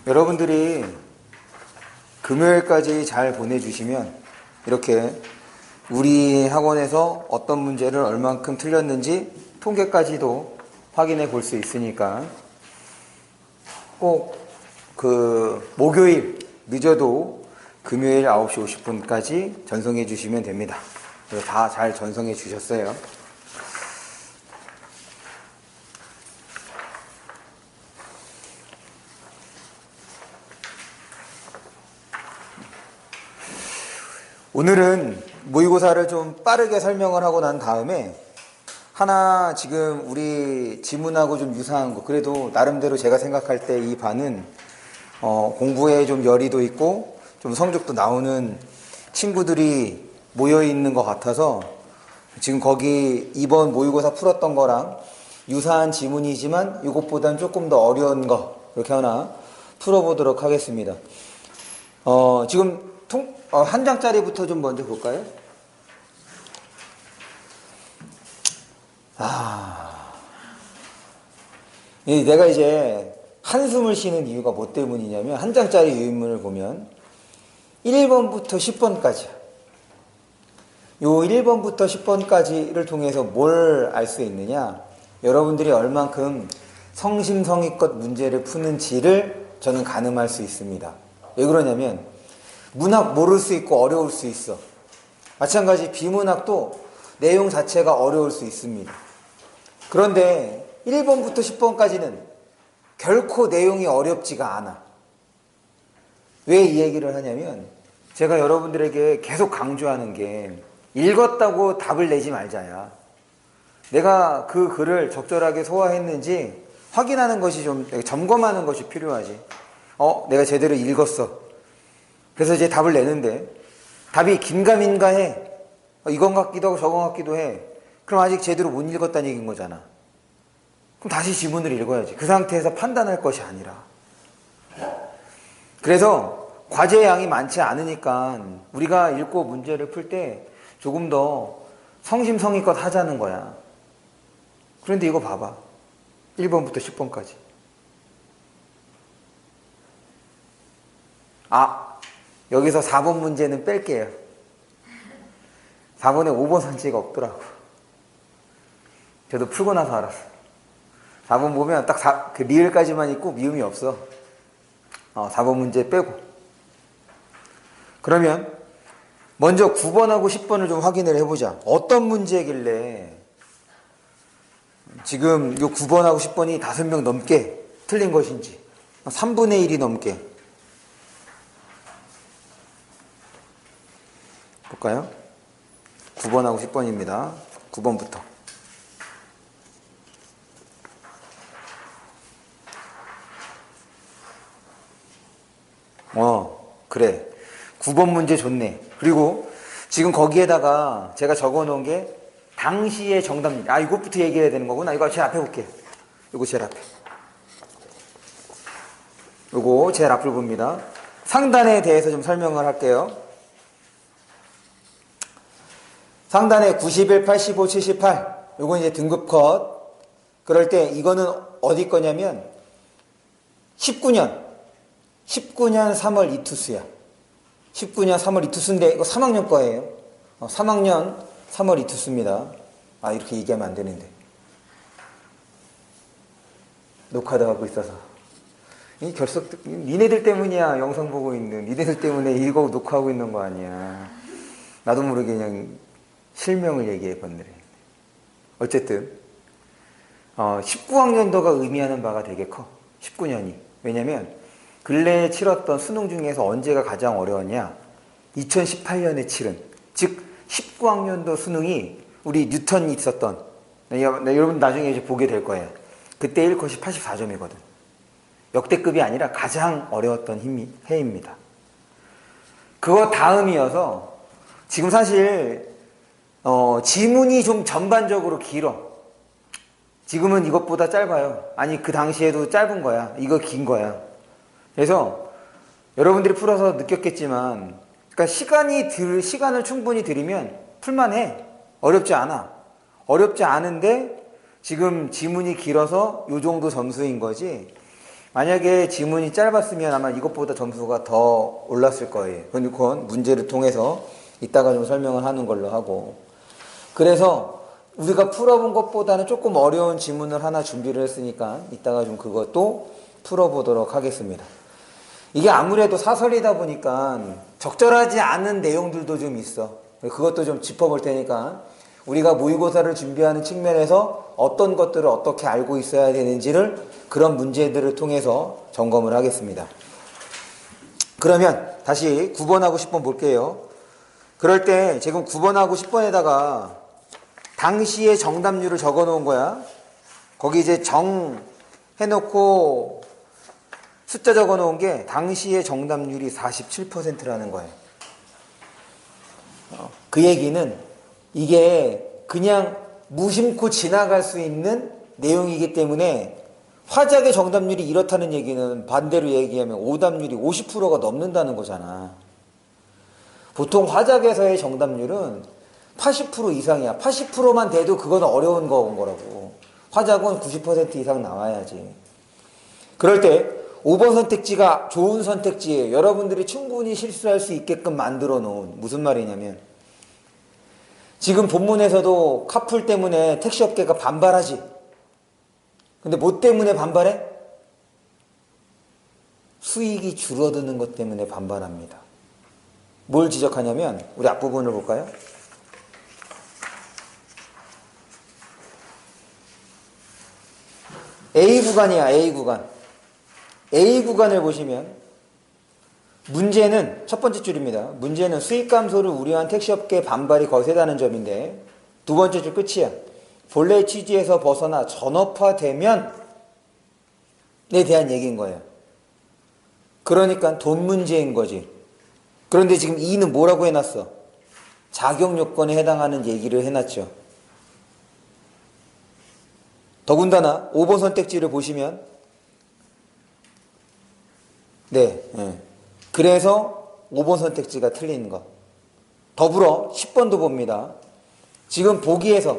여러분들이 금요일까지 잘 보내주시면 이렇게 우리 학원에서 어떤 문제를 얼만큼 틀렸는지 통계까지도 확인해 볼 수 있으니까 꼭 목요일 늦어도 금요일 9시 50분까지 전송해 주시면 됩니다. 다 잘 전송해 주셨어요. 오늘은 모의고사를 좀 빠르게 설명을 하고 난 다음에 하나 지금 우리 지문하고 좀 유사한 거, 그래도 나름대로 제가 생각할 때 이 반은 공부에 좀 열의도 있고 좀 성적도 나오는 친구들이 모여 있는 것 같아서 지금 거기 이번 모의고사 풀었던 거랑 유사한 지문이지만 이것보다는 조금 더 어려운 거 이렇게 하나 풀어보도록 하겠습니다. 지금 한 장짜리부터 좀 먼저 볼까요? 내가 이제 한숨을 쉬는 이유가 뭐 때문이냐면 한 장짜리 유인문을 보면 1번부터 10번까지야. 요 1번부터 10번까지를 통해서 뭘 알 수 있느냐? 여러분들이 얼만큼 성심성의껏 문제를 푸는지를 저는 가늠할 수 있습니다. 왜 그러냐면 문학 모를 수 있고 어려울 수 있어. 마찬가지 비문학도 내용 자체가 어려울 수 있습니다. 그런데 1번부터 10번까지는 결코 내용이 어렵지가 않아. 왜 이 얘기를 하냐면 제가 여러분들에게 계속 강조하는 게 읽었다고 답을 내지 말자야. 내가 그 글을 적절하게 소화했는지 확인하는 것이 좀 점검하는 것이 필요하지. 내가 제대로 읽었어. 그래서 이제 답을 내는데 답이 긴가민가해. 이건 같기도 하고 저건 같기도 해. 그럼 아직 제대로 못 읽었다는 얘기인 거잖아. 그럼 다시 지문을 읽어야지. 그 상태에서 판단할 것이 아니라. 그래서 과제의 양이 많지 않으니까 우리가 읽고 문제를 풀 때 조금 더 성심성의껏 하자는 거야. 그런데 이거 봐봐. 1번부터 10번까지. 여기서 4번 문제는 뺄게요. 4번에 5번 선지가 없더라고. 저도 풀고 나서 알았어. 4번 보면 딱 그 리을까지만 있고 미음이 없어. 4번 문제 빼고. 그러면 먼저 9번하고 10번을 좀 확인을 해보자. 어떤 문제길래 지금 요 9번하고 10번이 5명 넘게 틀린 것인지. 3분의 1이 넘게. 볼까요? 9번하고 10번입니다. 9번부터. 그래. 9번 문제 좋네. 그리고 지금 거기에다가 제가 적어 놓은 게 당시의 정답입니다. 이것부터 얘기해야 되는 거구나. 이거 제일 앞에 볼게. 이거 제일 앞에. 이거 제일 앞을 봅니다. 상단에 대해서 좀 설명을 할게요. 상단에 91, 85, 78. 요건 이제 등급 컷. 그럴 때 이거는 어디 거냐면 19년 3월 이투수야. 19년 3월 이투수인데 이거 3학년 거예요. 3학년 3월 이투수입니다. 이렇게 얘기하면 안 되는데. 녹화도 하고 있어서. 이 니네들 때문이야. 영상 보고 있는. 니네들 때문에 이거 녹화하고 있는 거 아니야. 나도 모르게 그냥 실명을 얘기해 봤네. 어쨌든 19학년도가 의미하는 바가 되게 커. 19년이. 왜냐면 근래에 치렀던 수능 중에서 언제가 가장 어려웠냐? 2018년에 치른, 즉 19학년도 수능이 우리 뉴턴이 있었던, 여러분 나중에 이제 보게 될 거예요. 그때 1컷이 84점이거든. 역대급이 아니라 가장 어려웠던 해입니다. 그거 다음이어서 지금 사실 지문이 좀 전반적으로 길어. 지금은 이것보다 짧아요. 그 당시에도 짧은 거야. 이거 긴 거야. 그래서 여러분들이 풀어서 느꼈겠지만, 그러니까 시간을 충분히 들이면 풀만해. 어렵지 않아. 어렵지 않은데 지금 지문이 길어서 요 정도 점수인 거지. 만약에 지문이 짧았으면 아마 이것보다 점수가 더 올랐을 거예요. 그건 문제를 통해서 이따가 좀 설명을 하는 걸로 하고. 그래서 우리가 풀어본 것보다는 조금 어려운 지문을 하나 준비를 했으니까 이따가 좀 그것도 풀어보도록 하겠습니다. 이게 아무래도 사설이다 보니까 적절하지 않은 내용들도 좀 있어. 그것도 좀 짚어볼 테니까 우리가 모의고사를 준비하는 측면에서 어떤 것들을 어떻게 알고 있어야 되는지를 그런 문제들을 통해서 점검을 하겠습니다. 그러면 다시 9번하고 10번 볼게요. 그럴 때 지금 9번하고 10번에다가 당시의 정답률을 적어 놓은 거야. 거기 이제 정 해놓고 숫자 적어 놓은 게 당시의 정답률이 47%라는 거예요. 그 얘기는 이게 그냥 무심코 지나갈 수 있는 내용이기 때문에 화작의 정답률이 이렇다는 얘기는 반대로 얘기하면 오답률이 50%가 넘는다는 거잖아. 보통 화작에서의 정답률은 80% 이상이야. 80%만 돼도 그건 어려운 거라고. 화작은 90% 이상 나와야지. 그럴 때 5번 선택지가 좋은 선택지예요. 여러분들이 충분히 실수할 수 있게끔 만들어 놓은, 무슨 말이냐면 지금 본문에서도 카풀 때문에 택시업계가 반발하지. 근데 뭐 때문에 반발해? 수익이 줄어드는 것 때문에 반발합니다. 뭘 지적하냐면 우리 앞부분을 볼까요? A 구간이야. A 구간. A 구간을 보시면 문제는 첫 번째 줄입니다. 문제는 수익 감소를 우려한 택시업계의 반발이 거세다는 점인데 두 번째 줄 끝이야. 본래 취지에서 벗어나 전업화되면 에 대한 얘기인 거예요. 그러니까 돈 문제인 거지. 그런데 지금 2는 뭐라고 해놨어? 자격 요건에 해당하는 얘기를 해놨죠. 더군다나 5번 선택지를 보시면 네. 그래서 5번 선택지가 틀린 거. 더불어 10번도 봅니다. 지금 보기에서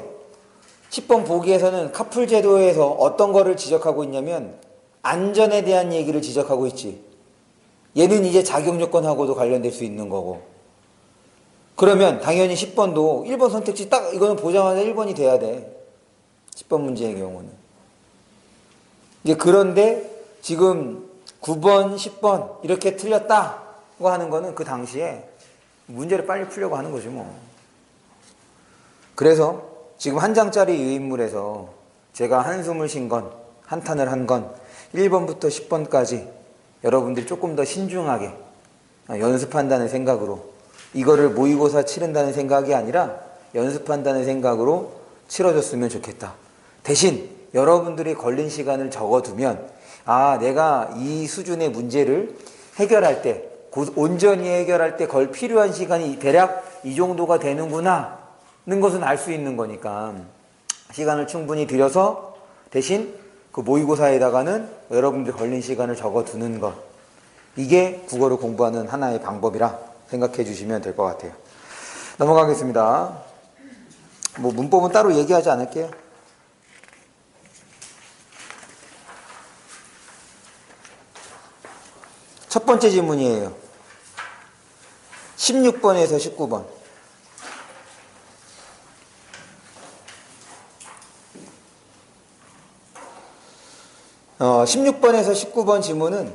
10번 보기에서는 카풀 제도에서 어떤 거를 지적하고 있냐면 안전에 대한 얘기를 지적하고 있지. 얘는 이제 자격 요건하고도 관련될 수 있는 거고. 그러면 당연히 10번도 1번 선택지 딱 이거는 보자마자 1번이 돼야 돼. 10번 문제의 경우는. 이제 그런데 지금 9번, 10번 이렇게 틀렸다고 하는 거는 그 당시에 문제를 빨리 풀려고 하는 거지 뭐. 그래서 지금 한 장짜리 유인물에서 제가 한숨을 쉰 건, 한탄을 한 건 1번부터 10번까지 여러분들이 조금 더 신중하게 연습한다는 생각으로, 이거를 모의고사 치른다는 생각이 아니라 연습한다는 생각으로 치러줬으면 좋겠다. 대신 여러분들이 걸린 시간을 적어두면 내가 이 수준의 문제를 해결할 때, 온전히 해결할 때 걸 필요한 시간이 대략 이 정도가 되는구나 는 것은 알 수 있는 거니까 시간을 충분히 들여서 대신 그 모의고사에다가는 여러분들이 걸린 시간을 적어두는 것, 이게 국어를 공부하는 하나의 방법이라 생각해 주시면 될 것 같아요. 넘어가겠습니다. 뭐 문법은 따로 얘기하지 않을게요. 첫 번째 질문이에요. 16번에서 19번. 16번에서 19번 질문은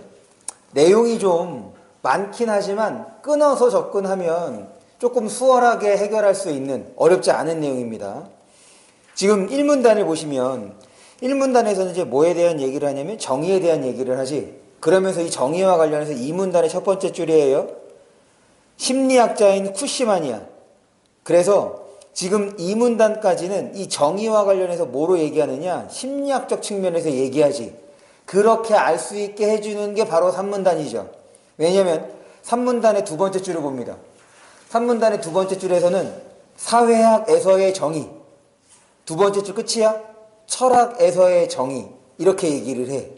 내용이 좀 많긴 하지만 끊어서 접근하면 조금 수월하게 해결할 수 있는 어렵지 않은 내용입니다. 지금 1문단을 보시면 1문단에서는 이제 뭐에 대한 얘기를 하냐면 정의에 대한 얘기를 하지. 그러면서 이 정의와 관련해서 2문단의 첫 번째 줄이에요. 심리학자인 쿠시만이야. 그래서 지금 2문단까지는 이 정의와 관련해서 뭐로 얘기하느냐? 심리학적 측면에서 얘기하지. 그렇게 알 수 있게 해주는 게 바로 3문단이죠. 왜냐하면 3문단의 두 번째 줄을 봅니다. 3문단의 두 번째 줄에서는 사회학에서의 정의, 두 번째 줄 끝이야. 철학에서의 정의, 이렇게 얘기를 해.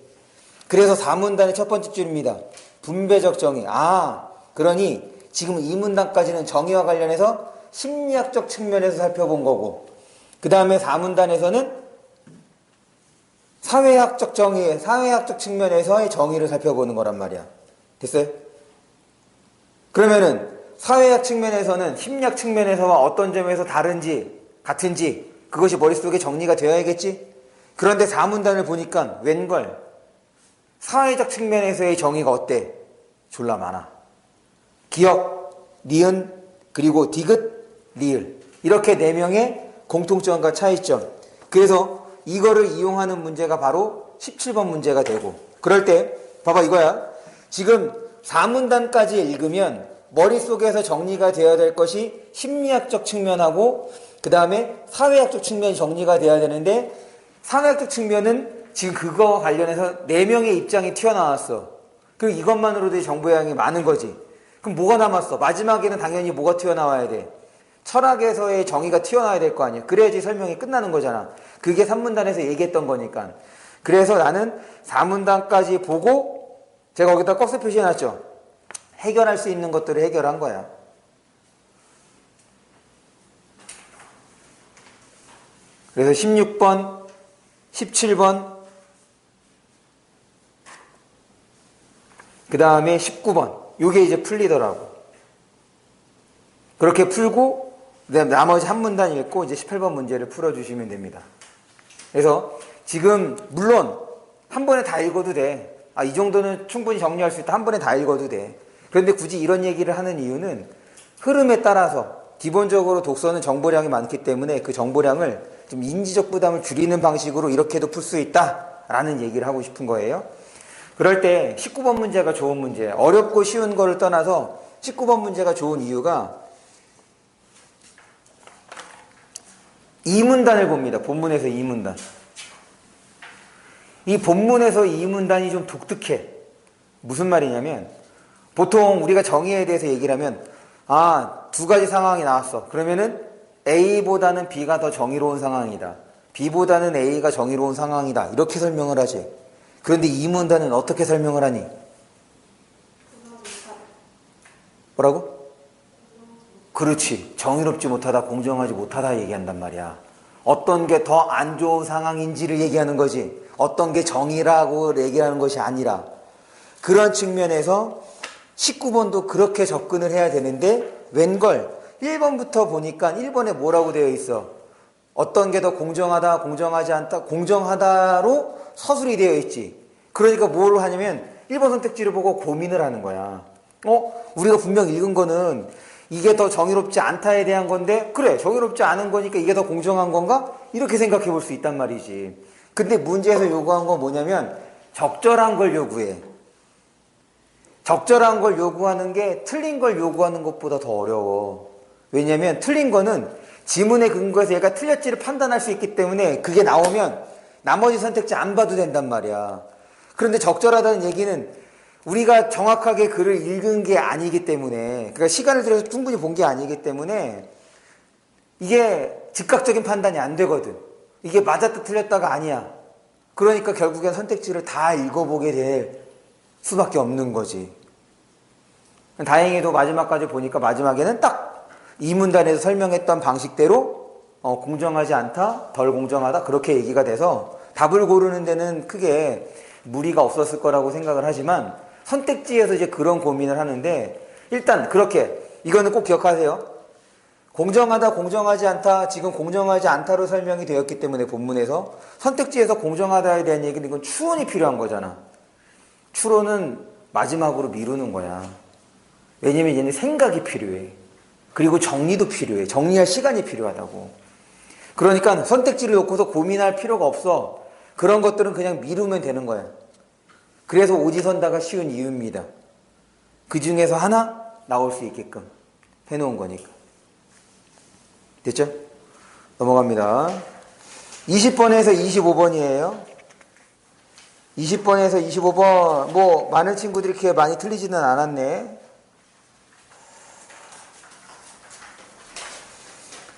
그래서 4문단의 첫 번째 줄입니다. 분배적 정의. 그러니 지금 2문단까지는 정의와 관련해서 심리학적 측면에서 살펴본 거고, 그 다음에 4문단에서는 사회학적 정의, 사회학적 측면에서의 정의를 살펴보는 거란 말이야. 됐어요? 그러면은 사회학 측면에서는 심리학 측면에서와 어떤 점에서 다른지 같은지 그것이 머릿속에 정리가 되어야겠지? 그런데 사문단을 보니까 웬걸 사회적 측면에서의 정의가 어때? 졸라 많아. 기역, 니은, 그리고 디귿, 리을 이렇게 4명의 공통점과 차이점. 그래서 이거를 이용하는 문제가 바로 17번 문제가 되고 그럴 때 봐봐 이거야. 지금 사문단까지 읽으면 머릿속에서 정리가 되어야 될 것이 심리학적 측면하고 그 다음에 사회학적 측면이 정리가 되어야 되는데 사회학적 측면은 지금 그거와 관련해서 4명의 입장이 튀어나왔어. 그럼 이것만으로도 정보량이 많은 거지. 그럼 뭐가 남았어? 마지막에는 당연히 뭐가 튀어나와야 돼? 철학에서의 정의가 튀어나와야 될 거 아니야. 그래야지 설명이 끝나는 거잖아. 그게 3문단에서 얘기했던 거니까. 그래서 나는 4문단까지 보고 제가 거기다 꺽쇠 표시해놨죠. 해결할 수 있는 것들을 해결한 거야. 그래서 16번, 17번, 그 다음에 19번. 요게 이제 풀리더라고. 그렇게 풀고, 그다음에 나머지 한 문단 읽고 이제 18번 문제를 풀어주시면 됩니다. 그래서 지금, 물론, 한 번에 다 읽어도 돼. 아, 이 정도는 충분히 정리할 수 있다. 한 번에 다 읽어도 돼. 그런데 굳이 이런 얘기를 하는 이유는 흐름에 따라서 기본적으로 독서는 정보량이 많기 때문에 그 정보량을 좀 인지적 부담을 줄이는 방식으로 이렇게도 풀 수 있다라는 얘기를 하고 싶은 거예요. 그럴 때 19번 문제가 좋은 문제예요. 어렵고 쉬운 거를 떠나서 19번 문제가 좋은 이유가 이 문단을 봅니다. 본문에서 이 문단. 이 본문에서 이 문단이 좀 독특해. 무슨 말이냐면 보통 우리가 정의에 대해서 얘기를 하면 두 가지 상황이 나왔어. 그러면은 A보다는 B가 더 정의로운 상황이다. B보다는 A가 정의로운 상황이다. 이렇게 설명을 하지. 그런데 이 문단은 어떻게 설명을 하니? 뭐라고? 그렇지. 정의롭지 못하다, 공정하지 못하다 얘기한단 말이야. 어떤 게 더 안 좋은 상황인지를 얘기하는 거지. 어떤 게 정의라고 얘기하는 것이 아니라. 그런 측면에서 19번도 그렇게 접근을 해야 되는데 웬걸 1번부터 보니까 1번에 뭐라고 되어 있어? 어떤 게 더 공정하다, 공정하지 않다, 공정하다로 서술이 되어 있지. 그러니까 뭘 하냐면 1번 선택지를 보고 고민을 하는 거야. 우리가 분명 읽은 거는 이게 더 정의롭지 않다에 대한 건데 그래, 정의롭지 않은 거니까 이게 더 공정한 건가? 이렇게 생각해 볼 수 있단 말이지. 근데 문제에서 요구한 건 뭐냐면 적절한 걸 요구해. 적절한 걸 요구하는 게 틀린 걸 요구하는 것보다 더 어려워. 왜냐면 틀린 거는 지문에 근거해서 얘가 틀렸지를 판단할 수 있기 때문에 그게 나오면 나머지 선택지 안 봐도 된단 말이야. 그런데 적절하다는 얘기는 우리가 정확하게 글을 읽은 게 아니기 때문에, 그러니까 시간을 들여서 충분히 본 게 아니기 때문에 이게 즉각적인 판단이 안 되거든. 이게 맞았다 틀렸다가 아니야. 그러니까 결국엔 선택지를 다 읽어보게 될 수밖에 없는 거지. 다행히도 마지막까지 보니까 마지막에는 딱 이 문단에서 설명했던 방식대로 공정하지 않다, 덜 공정하다 그렇게 얘기가 돼서 답을 고르는 데는 크게 무리가 없었을 거라고 생각을 하지만 선택지에서 이제 그런 고민을 하는데 일단 그렇게 이거는 꼭 기억하세요. 공정하다, 공정하지 않다, 지금 공정하지 않다로 설명이 되었기 때문에 본문에서 선택지에서 공정하다에 대한 얘기는 이건 추론이 필요한 거잖아. 추론은 마지막으로 미루는 거야. 왜냐면 얘는 생각이 필요해. 그리고 정리도 필요해. 정리할 시간이 필요하다고. 그러니까 선택지를 놓고서 고민할 필요가 없어. 그런 것들은 그냥 미루면 되는 거야. 그래서 오지선다가 쉬운 이유입니다. 그 중에서 하나 나올 수 있게끔 해놓은 거니까. 됐죠? 넘어갑니다. 20번에서 25번이에요. 20번에서 25번, 뭐, 많은 친구들이 이렇게 많이 틀리지는 않았네.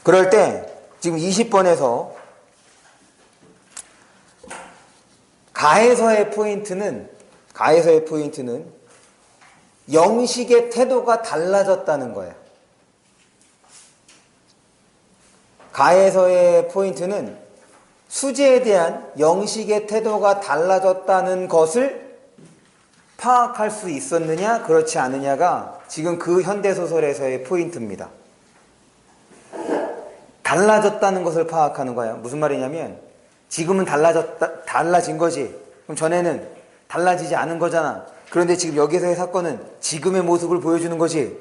그럴 때, 지금 20번에서 가에서의 포인트는 영식의 태도가 달라졌다는 거야. 가에서의 포인트는 수재에 대한 영식의 태도가 달라졌다는 것을 파악할 수 있었느냐 그렇지 않느냐가 지금 그 현대소설에서의 포인트입니다. 달라졌다는 것을 파악하는 거야. 무슨 말이냐면 지금은 달라진 거지. 그럼 전에는 달라지지 않은 거잖아. 그런데 지금 여기서의 사건은 지금의 모습을 보여주는 거지.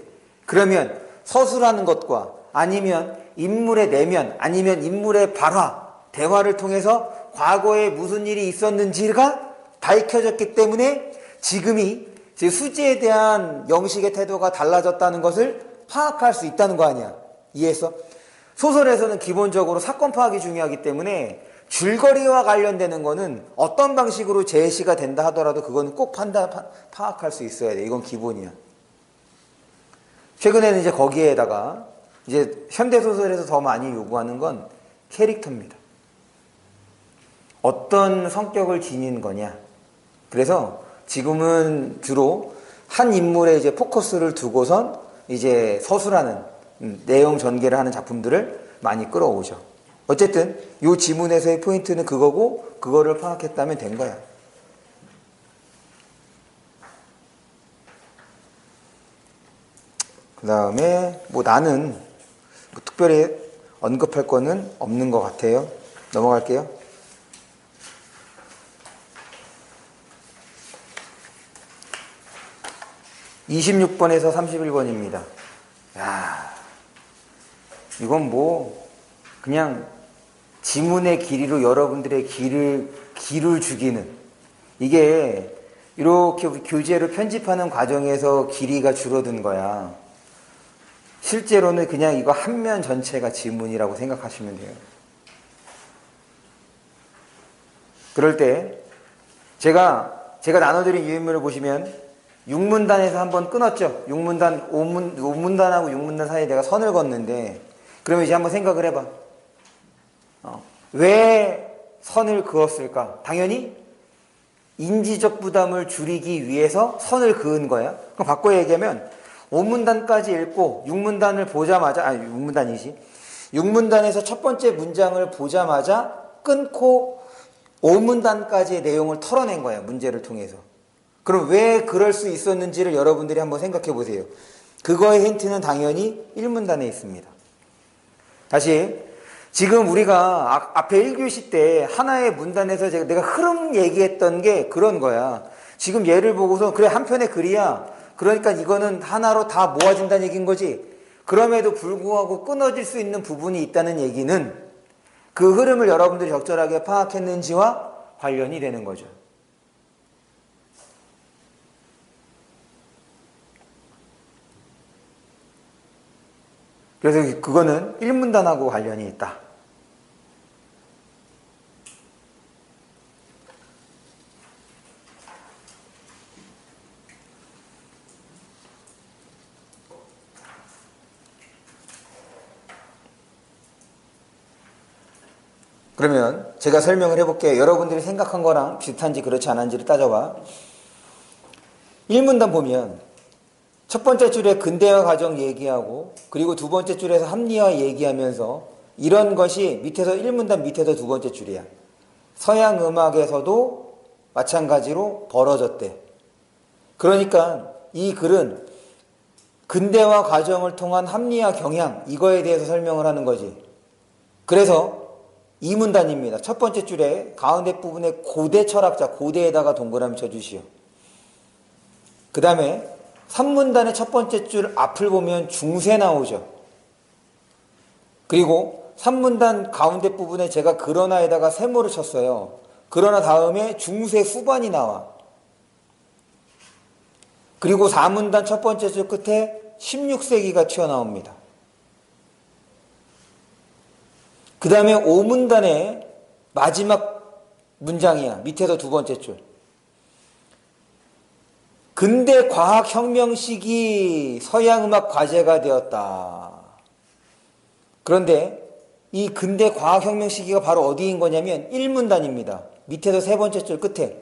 그러면 서술하는 것과 아니면 인물의 내면 아니면 인물의 발화, 대화를 통해서 과거에 무슨 일이 있었는지가 밝혀졌기 때문에 지금이 수지에 대한 영식의 태도가 달라졌다는 것을 파악할 수 있다는 거 아니야. 이해했어? 소설에서는 기본적으로 사건 파악이 중요하기 때문에 줄거리와 관련되는 거는 어떤 방식으로 제시가 된다 하더라도 그거는 꼭 파악할 수 있어야 돼. 이건 기본이야. 최근에는 이제 거기에다가 이제 현대소설에서 더 많이 요구하는 건 캐릭터입니다. 어떤 성격을 지닌 거냐. 그래서 지금은 주로 한 인물에 이제 포커스를 두고선 이제 서술하는 내용 전개를 하는 작품들을 많이 끌어오죠. 어쨌든 이 지문에서의 포인트는 그거고 그거를 파악했다면 된 거야. 그 다음에 뭐 나는 뭐 특별히 언급할 거는 없는 것 같아요. 넘어갈게요. 26번에서 31번입니다. 야, 이건 뭐 그냥 지문의 길이로 여러분들의 길을 죽이는, 이게 이렇게 교재를 편집하는 과정에서 길이가 줄어든 거야. 실제로는 그냥 이거 한 면 전체가 지문이라고 생각하시면 돼요. 그럴 때 제가 나눠드린 유인물을 보시면 6문단에서 한번 끊었죠. 5문단하고 6문단 사이에 내가 선을 걷는데, 그러면 이제 한번 생각을 해봐. 왜 선을 그었을까? 당연히 인지적 부담을 줄이기 위해서 선을 그은 거야. 그럼 바꿔 얘기하면 5문단까지 읽고 6문단을 보자마자, 6문단에서 첫 번째 문장을 보자마자 끊고 5문단까지의 내용을 털어낸 거야. 문제를 통해서. 그럼 왜 그럴 수 있었는지를 여러분들이 한번 생각해 보세요. 그거의 힌트는 당연히 1문단에 있습니다. 다시, 지금 우리가 앞에 1교시 때 하나의 문단에서 내가 흐름 얘기했던 게 그런 거야. 지금 얘를 보고서 그래, 한 편의 글이야. 그러니까 이거는 하나로 다 모아진다는 얘기인 거지. 그럼에도 불구하고 끊어질 수 있는 부분이 있다는 얘기는 그 흐름을 여러분들이 적절하게 파악했는지와 관련이 되는 거죠. 그래서 그거는 1문단하고 관련이 있다. 그러면 제가 설명을 해볼게요. 여러분들이 생각한 거랑 비슷한지 그렇지 않은지를 따져봐. 1문단 보면 첫 번째 줄에 근대화 과정 얘기하고, 그리고 두 번째 줄에서 합리화 얘기하면서 이런 것이 밑에서 1문단 밑에서 두 번째 줄이야. 서양 음악에서도 마찬가지로 벌어졌대. 그러니까 이 글은 근대화 과정을 통한 합리화 경향, 이거에 대해서 설명을 하는 거지. 그래서 2문단입니다. 첫 번째 줄에 가운데 부분에 고대 철학자, 고대에다가 동그라미 쳐주시오. 그 다음에 3문단의 첫 번째 줄 앞을 보면 중세 나오죠. 그리고 3문단 가운데 부분에 제가 그러나에다가 세모를 쳤어요. 그러나 다음에 중세 후반이 나와. 그리고 4문단 첫 번째 줄 끝에 16세기가 튀어나옵니다. 그 다음에 5문단의 마지막 문장이야. 밑에서 두 번째 줄. 근대 과학혁명 시기 서양음악 과제가 되었다. 그런데 이 근대 과학혁명 시기가 바로 어디인 거냐면 1문단입니다. 밑에서 세 번째 줄 끝에.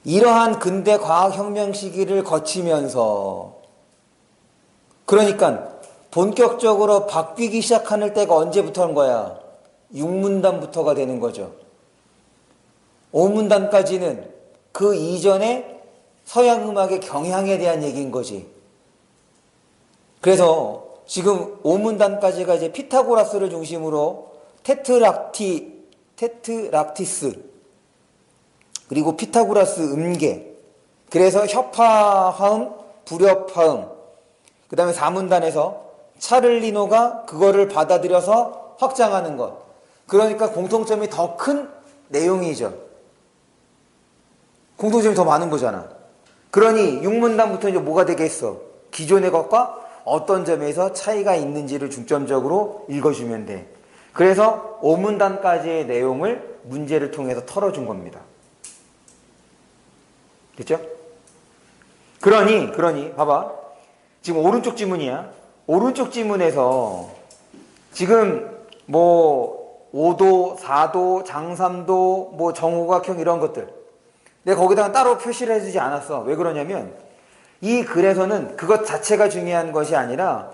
이러한 근대 과학혁명 시기를 거치면서, 그러니까 본격적으로 바뀌기 시작하는 때가 언제부터인 거야? 6문단부터가 되는 거죠. 5문단까지는 그 이전에 서양 음악의 경향에 대한 얘기인 거지. 그래서 지금 5문단까지가 이제 피타고라스를 중심으로 테트락티스, 그리고 피타고라스 음계, 그래서 협화화음, 불협화음, 그 다음에 4문단에서 차를리노가 그거를 받아들여서 확장하는 것. 그러니까 공통점이 더 큰 내용이죠. 공통점이 더 많은 거잖아. 그러니 6문단부터 이제 뭐가 되겠어? 기존의 것과 어떤 점에서 차이가 있는지를 중점적으로 읽어주면 돼. 그래서 5문단까지의 내용을 문제를 통해서 털어준 겁니다. 됐죠? 그러니 봐봐. 지금 오른쪽 지문이야. 오른쪽 지문에서 지금 뭐 5도, 4도, 장삼도, 뭐 정오각형 이런 것들 내가 거기다가 따로 표시를 해주지 않았어. 왜 그러냐면 이 글에서는 그것 자체가 중요한 것이 아니라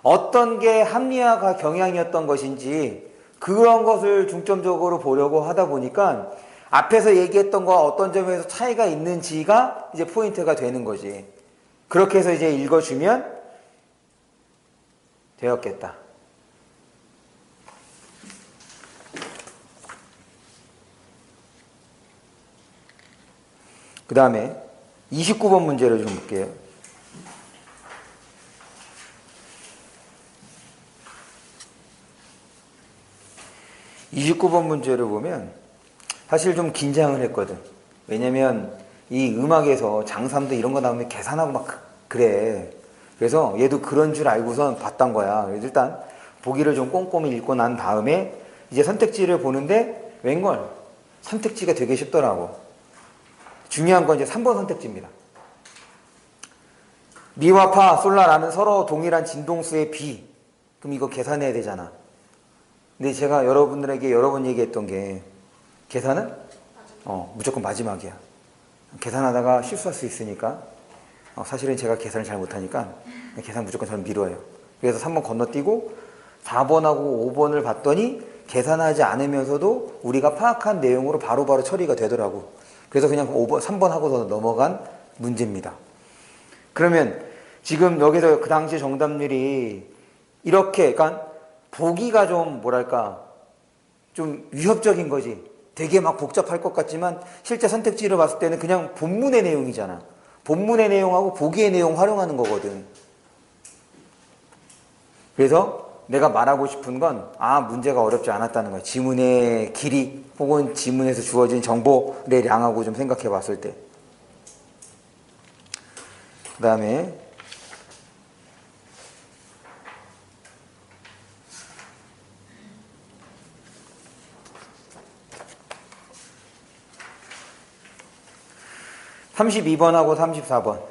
어떤 게 합리화가 경향이었던 것인지 그런 것을 중점적으로 보려고 하다 보니까 앞에서 얘기했던 거와 어떤 점에서 차이가 있는지가 이제 포인트가 되는 거지. 그렇게 해서 이제 읽어주면 되었겠다. 그 다음에 29번 문제를 좀 볼게요. (29번) 문제를 보면 사실 좀 긴장을 했거든. 왜냐면 이 음악에서 장삼도 이런 거 나오면 계산하고 막 그래. 그래서 얘도 그런 줄 알고선 봤던 거야. 그래서 일단 보기를 좀 꼼꼼히 읽고 난 다음에 이제 선택지를 보는데 웬걸 선택지가 되게 쉽더라고. 중요한 건 이제 3번 선택지입니다. 미와 파, 솔라라는 서로 동일한 진동수의 비. 그럼 이거 계산해야 되잖아. 근데 제가 여러분들에게 여러 번 얘기했던 게 계산은 무조건 마지막이야. 계산하다가 실수할 수 있으니까 사실은 제가 계산을 잘 못하니까 계산 무조건 저는 미뤄요. 그래서 3번 건너뛰고 4번하고 5번을 봤더니 계산하지 않으면서도 우리가 파악한 내용으로 바로바로 처리가 되더라고. 그래서 그냥 5번, 3번 하고서 넘어간 문제입니다. 그러면 지금 여기서 그 당시 정답률이 이렇게, 그러니까 보기가 좀 뭐랄까 좀 위협적인 거지. 되게 막 복잡할 것 같지만 실제 선택지를 봤을 때는 그냥 본문의 내용이잖아. 본문의 내용하고 보기의 내용 활용하는 거거든. 그래서 내가 말하고 싶은 건 문제가 어렵지 않았다는 거야. 지문의 길이 혹은 지문에서 주어진 정보의 양하고 좀 생각해 봤을 때. 그 다음에 32번하고 34번.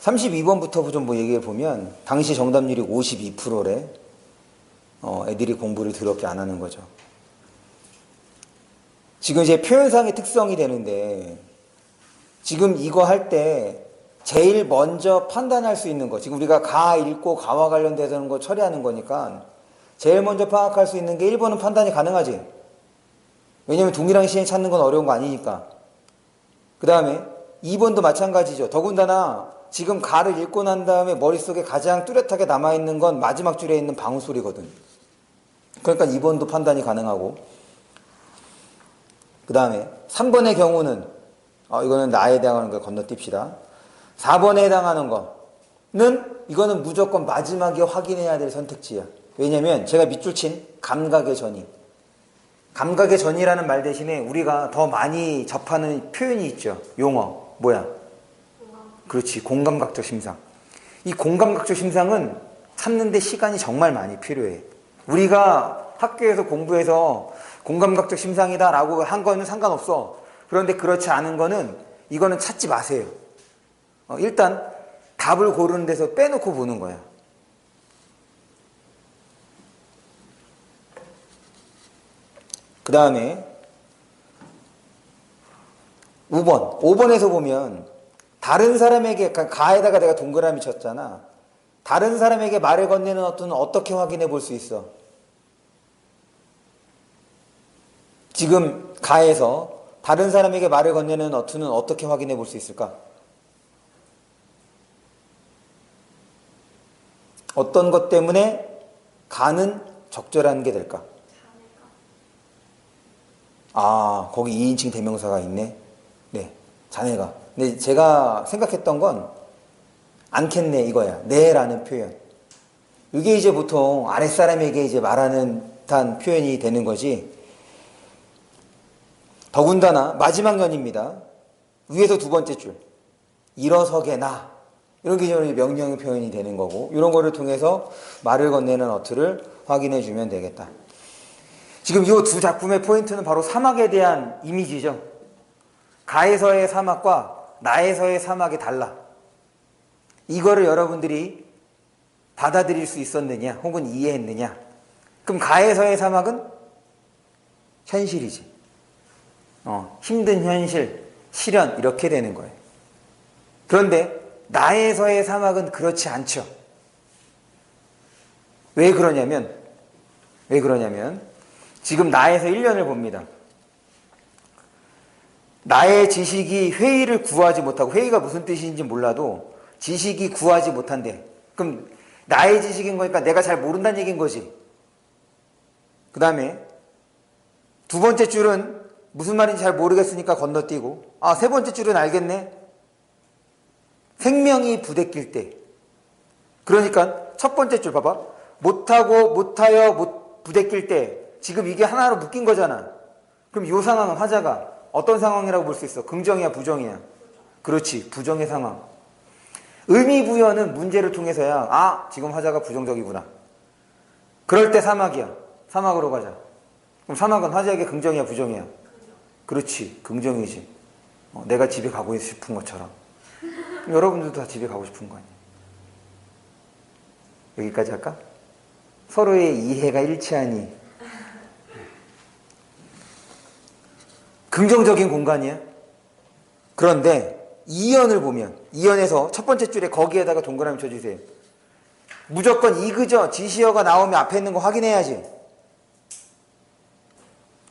(32번부터) 좀 뭐 얘기해 보면 당시 정답률이 52%래. 애들이 공부를 더럽게 안 하는 거죠. 지금 이제 표현상의 특성이 되는데 지금 이거 할 때 제일 먼저 판단할 수 있는 거, 지금 우리가 가 읽고 가와 관련돼서 거 처리하는 거니까 제일 먼저 파악할 수 있는 게 1번은 판단이 가능하지. 왜냐면 동일한 시행 찾는 건 어려운 거 아니니까. 그 다음에 2번도 마찬가지죠. 더군다나 지금 가를 읽고 난 다음에 머릿속에 가장 뚜렷하게 남아있는 건 마지막 줄에 있는 방울 소리거든. 그러니까 2번도 판단이 가능하고, 그 다음에 3번의 경우는 이거는 나에 해당하는 거 건너뜁시다. 4번에 해당하는 거는 이거는 무조건 마지막에 확인해야 될 선택지야. 왜냐면 제가 밑줄 친 감각의 전이, 감각의 전이라는 말 대신에 우리가 더 많이 접하는 표현이 있죠. 용어 뭐야? 그렇지, 공감각적 심상. 이 공감각적 심상은 찾는데 시간이 정말 많이 필요해. 우리가 학교에서 공부해서 공감각적 심상이다 라고 한 거는 상관없어. 그런데 그렇지 않은 거는 이거는 찾지 마세요. 일단 답을 고르는 데서 빼놓고 보는 거야. 그 다음에 5번. 5번에서 보면 다른 사람에게 가에다가 내가 동그라미 쳤잖아. 다른 사람에게 말을 건네는 어투는 어떻게 확인해 볼 수 있어? 지금 가에서 다른 사람에게 말을 건네는 어투는 어떻게 확인해 볼 수 있을까? 어떤 것 때문에 가는 적절한 게 될까? 아, 거기 2인칭 대명사가 있네. 네, 자네가. 근데 제가 생각했던 건 않겠네 이거야. 네라는 표현. 이게 이제 보통 아랫사람에게 이제 말하는 듯한 표현이 되는 거지. 더군다나 마지막 연입니다. 위에서 두 번째 줄. 일어서게나. 이런 게 이제 명령의 표현이 되는 거고, 이런 거를 통해서 말을 건네는 어투를 확인해 주면 되겠다. 지금 이 두 작품의 포인트는 바로 사막에 대한 이미지죠. 가에서의 사막과 나에서의 사막이 달라. 이거를 여러분들이 받아들일 수 있었느냐, 혹은 이해했느냐. 그럼 가에서의 사막은 현실이지. 힘든 현실, 시련, 이렇게 되는 거예요. 그런데 나에서의 사막은 그렇지 않죠. 왜 그러냐면 지금 나에서 1년을 봅니다. 나의 지식이 회의를 구하지 못하고, 회의가 무슨 뜻인지 몰라도 지식이 구하지 못한대. 그럼 나의 지식인 거니까 내가 잘 모른다는 얘기인 거지. 그 다음에 두 번째 줄은 무슨 말인지 잘 모르겠으니까 건너뛰고, 아, 세 번째 줄은 알겠네. 생명이 부대낄 때. 그러니까 첫 번째 줄 봐봐. 못하고 못하여 부대낄 때. 지금 이게 하나로 묶인 거잖아. 그럼 이 상황은 화자가 어떤 상황이라고 볼 수 있어? 긍정이야, 부정이야? 그렇지, 부정의 상황. 의미 부여는 문제를 통해서야, 아, 지금 화자가 부정적이구나. 그럴 때 사막이야. 사막으로 가자. 그럼 사막은 화자에게 긍정이야, 부정이야? 그렇지, 긍정이지. 내가 집에 가고 싶은 것처럼. 여러분들도 다 집에 가고 싶은 거 아니야? 여기까지 할까? 서로의 이해가 일치하니 긍정적인 공간이야. 그런데 이연을 보면, 이연에서 첫 번째 줄에 거기에다가 동그라미 쳐주세요. 무조건 이그저 지시어가 나오면 앞에 있는 거 확인해야지.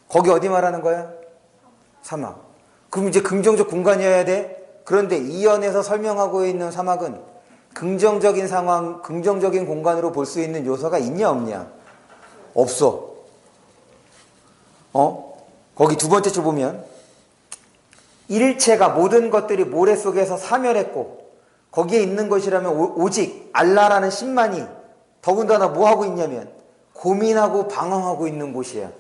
거기 어디 말하는 거야? 사막. 그럼 이제 긍정적 공간이어야 돼? 그런데 이연에서 설명하고 있는 사막은 긍정적인 상황, 긍정적인 공간으로 볼 수 있는 요소가 있냐 없냐? 없어. 거기 두 번째 줄 보면 일체가, 모든 것들이 모래 속에서 사멸했고 거기에 있는 것이라면 오직 알라라는 신만이, 더군다나 뭐 하고 있냐면 고민하고 방황하고 있는 곳이야.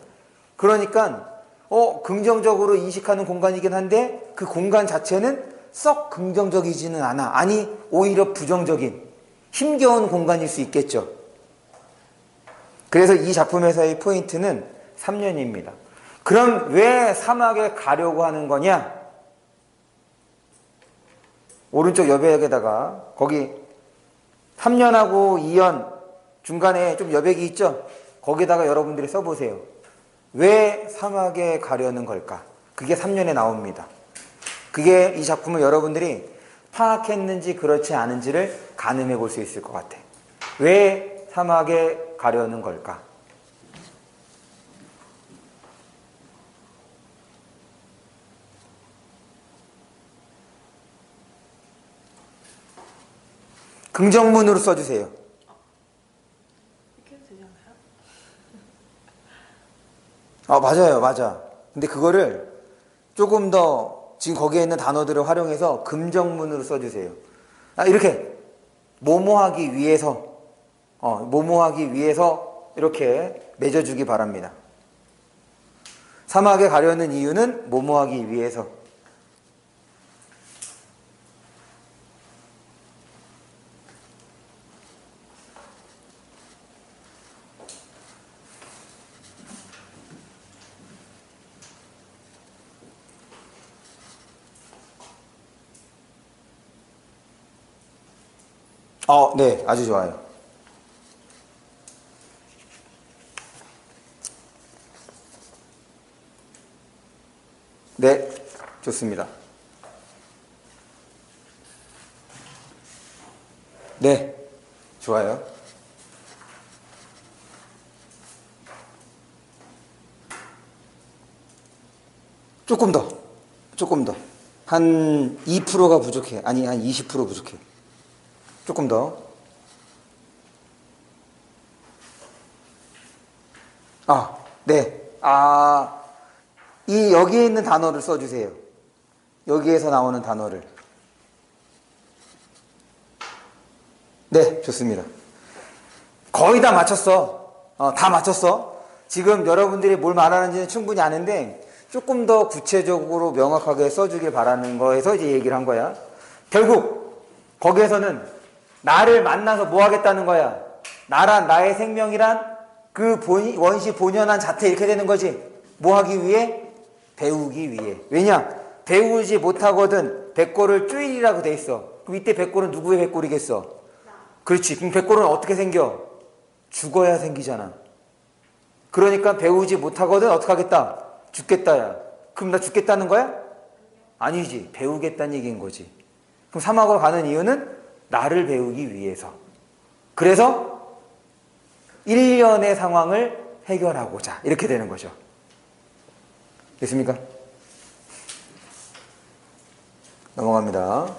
그러니까 긍정적으로 인식하는 공간이긴 한데 그 공간 자체는 썩 긍정적이지는 않아. 아니, 오히려 부정적인, 힘겨운 공간일 수 있겠죠. 그래서 이 작품에서의 포인트는 3년입니다. 그럼 왜 사막에 가려고 하는 거냐? 오른쪽 여백에다가 거기 3년하고 2년 중간에 좀 여백이 있죠? 거기다가 여러분들이 써보세요. 왜 사막에 가려는 걸까? 그게 3년에 나옵니다. 그게 이 작품을 여러분들이 파악했는지 그렇지 않은지를 가늠해 볼 수 있을 것 같아. 왜 사막에 가려는 걸까? 긍정문으로 써주세요. 이렇게 해도 되잖아요. 맞아요, 맞아. 근데 그거를 조금 더 지금 거기에 있는 단어들을 활용해서 긍정문으로 써주세요. 이렇게 뭐뭐하기 위해서, 뭐뭐하기 위해서 이렇게 맺어주기 바랍니다. 사막에 가려는 이유는 뭐뭐하기 위해서. 네, 아주 좋아요. 네, 좋습니다. 네, 좋아요. 조금 더, 조금 더. 한 2%가 부족해. 아니, 한 20% 부족해. 조금 더. 아, 네. 여기에 있는 단어를 써주세요. 여기에서 나오는 단어를. 네, 좋습니다. 거의 다 맞췄어. 다 맞췄어. 지금 여러분들이 뭘 말하는지는 충분히 아는데 조금 더 구체적으로 명확하게 써주길 바라는 거에서 이제 얘기를 한 거야. 결국 거기에서는 나를 만나서 뭐 하겠다는 거야. 나란 나의 생명이란 그 원시 본연한 자태 이렇게 되는 거지. 뭐 하기 위해? 배우기 위해. 왜냐? 배우지 못하거든 백골을 쭈일이라고 돼 있어. 그럼 이때 백골은 누구의 백골이겠어? 그렇지. 그럼 백골은 어떻게 생겨? 죽어야 생기잖아. 그러니까 배우지 못하거든 어떻게 하겠다? 죽겠다야. 그럼 나 죽겠다는 거야? 아니지. 배우겠다는 얘기인 거지. 그럼 사막으로 가는 이유는 나를 배우기 위해서. 그래서 1년의 상황을 해결하고자 이렇게 되는 거죠. 됐습니까? 넘어갑니다.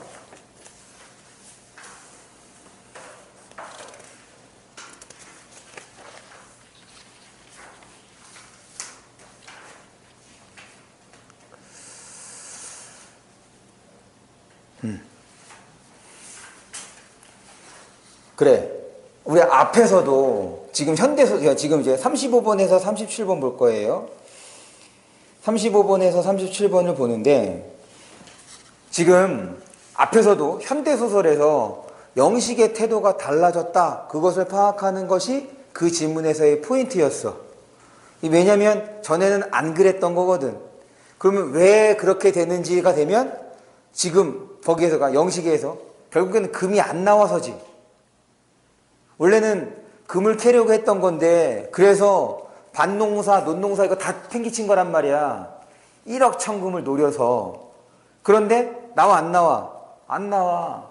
그래. 우리 앞에서도 지금 지금 이제 35번에서 37번 볼 거예요. 35번에서 37번을 보는데 지금 앞에서도 현대소설에서 영식의 태도가 달라졌다. 그것을 파악하는 것이 그 지문에서의 포인트였어. 왜냐면 전에는 안 그랬던 거거든. 그러면 왜 그렇게 되는지가 되면 지금 거기에서가 영식에서 결국에는 금이 안 나와서지. 원래는 금을 캐려고 했던 건데 그래서 밭농사, 논농사 이거 다 팽개친 거란 말이야. 1억 천금을 노려서. 그런데 나와 안 나와? 안 나와.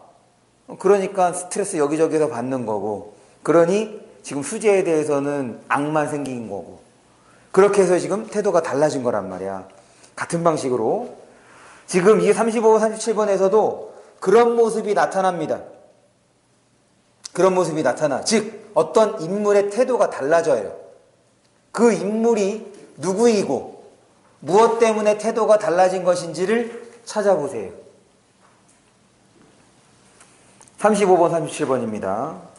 그러니까 스트레스 여기저기서 받는 거고. 그러니 지금 수재에 대해서는 악만 생긴 거고. 그렇게 해서 지금 태도가 달라진 거란 말이야. 같은 방식으로 지금 이 35번, 37번에서도 그런 모습이 나타납니다. 그런 모습이 나타나. 즉 어떤 인물의 태도가 달라져요. 그 인물이 누구이고 무엇 때문에 태도가 달라진 것인지를 찾아보세요. 35번, 37번입니다.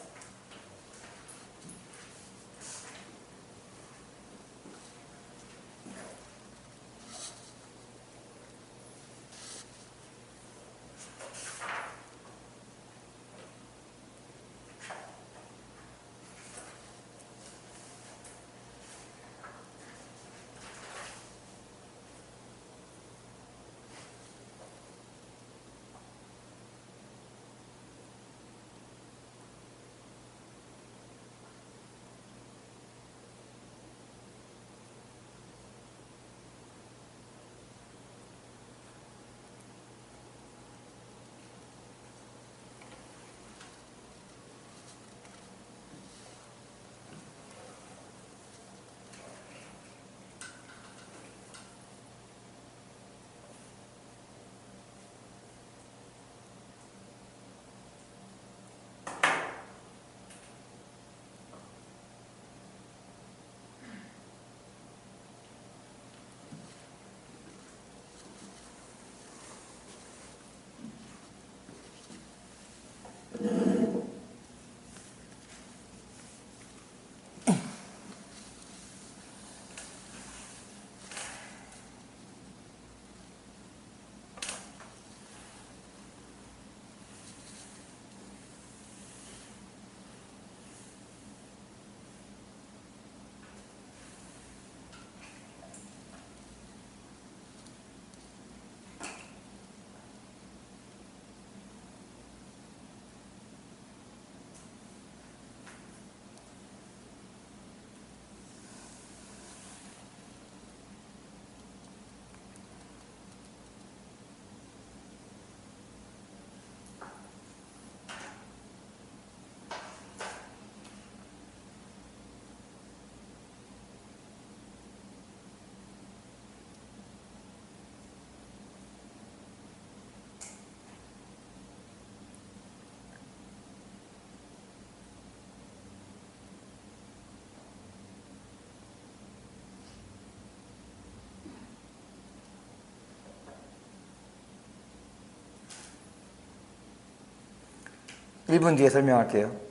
1분 뒤에 설명할게요.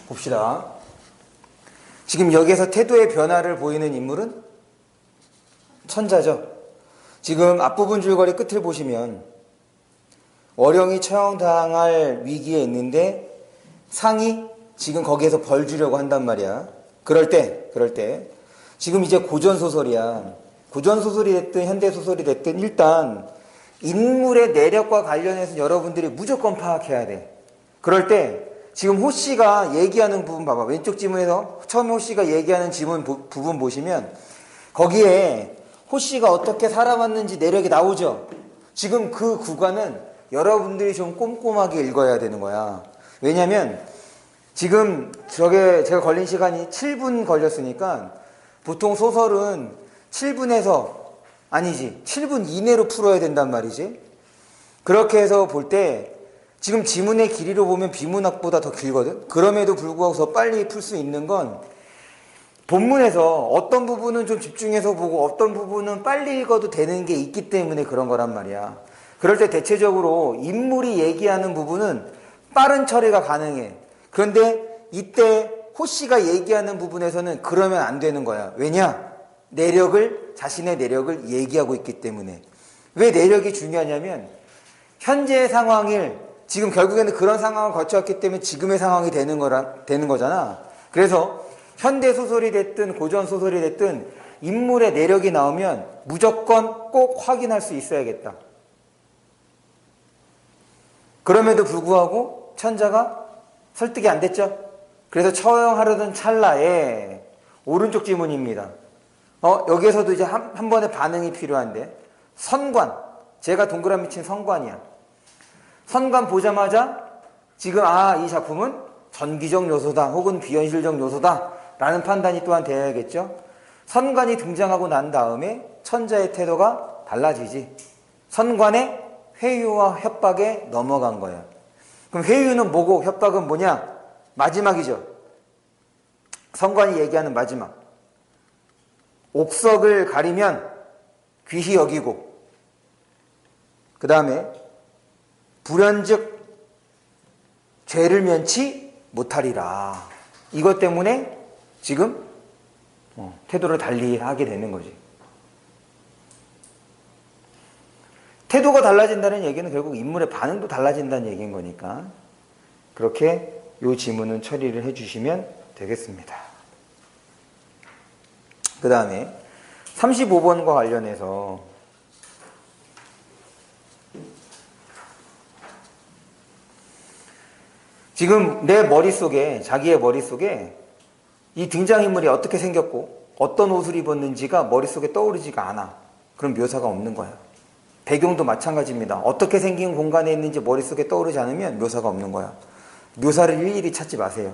봅시다. 지금 여기에서 태도의 변화를 보이는 인물은 천자죠. 지금 앞부분 줄거리 끝을 보시면 어령이 처형당할 위기에 있는데 상이 지금 거기에서 벌 주려고 한단 말이야. 그럴 때 지금 이제 고전소설이야. 고전소설이 됐든 현대소설이 됐든 일단 인물의 내력과 관련해서 여러분들이 무조건 파악해야 돼. 그럴 때 지금 호씨가 얘기하는 부분 봐봐. 왼쪽 지문에서 처음에 호씨가 얘기하는 지문 부분 보시면 거기에 호씨가 어떻게 살아왔는지 내력이 나오죠. 지금 그 구간은 여러분들이 좀 꼼꼼하게 읽어야 되는 거야. 왜냐면 지금 제가 걸린 시간이 7분 걸렸으니까 보통 소설은 7분 이내로 풀어야 된단 말이지. 그렇게 해서 볼 때 지금 지문의 길이로 보면 비문학보다 더 길거든. 그럼에도 불구하고 더 빨리 풀 수 있는 건 본문에서 어떤 부분은 좀 집중해서 보고 어떤 부분은 빨리 읽어도 되는 게 있기 때문에 그런 거란 말이야. 그럴 때 대체적으로 인물이 얘기하는 부분은 빠른 처리가 가능해. 그런데 이때 호씨가 얘기하는 부분에서는 그러면 안 되는 거야. 왜냐? 자신의 내력을 얘기하고 있기 때문에. 왜 내력이 중요하냐면 현재의 상황을 지금 결국에는 그런 상황을 거쳐왔기 때문에 지금의 상황이 되는 거잖아. 그래서 현대소설이 됐든 고전소설이 됐든 인물의 내력이 나오면 무조건 꼭 확인할 수 있어야겠다. 그럼에도 불구하고 천자가 설득이 안 됐죠. 그래서 처형하려던 찰나에 오른쪽 지문입니다. 여기에서도 이제 한 번의 반응이 필요한데 선관, 제가 동그라미 친 선관이야. 선관 보자마자 지금 이 작품은 전기적 요소다 혹은 비현실적 요소다 라는 판단이 또한 되어야겠죠. 선관이 등장하고 난 다음에 천자의 태도가 달라지지. 선관의 회유와 협박에 넘어간 거야. 그럼 회유는 뭐고 협박은 뭐냐? 마지막이죠. 선관이 얘기하는 마지막. 옥석을 가리면 귀히 여기고 그 다음에 불현즉 죄를 면치 못하리라. 이것 때문에 지금 태도를 달리하게 되는 거지. 태도가 달라진다는 얘기는 결국 인물의 반응도 달라진다는 얘기인 거니까 그렇게 이 지문은 처리를 해주시면 되겠습니다. 그 다음에 35번과 관련해서 지금 내 머릿속에, 자기의 머릿속에 이 등장인물이 어떻게 생겼고 어떤 옷을 입었는지가 머릿속에 떠오르지가 않아. 그럼 묘사가 없는 거야. 배경도 마찬가지입니다. 어떻게 생긴 공간에 있는지 머릿속에 떠오르지 않으면 묘사가 없는 거야. 묘사를 일일이 찾지 마세요.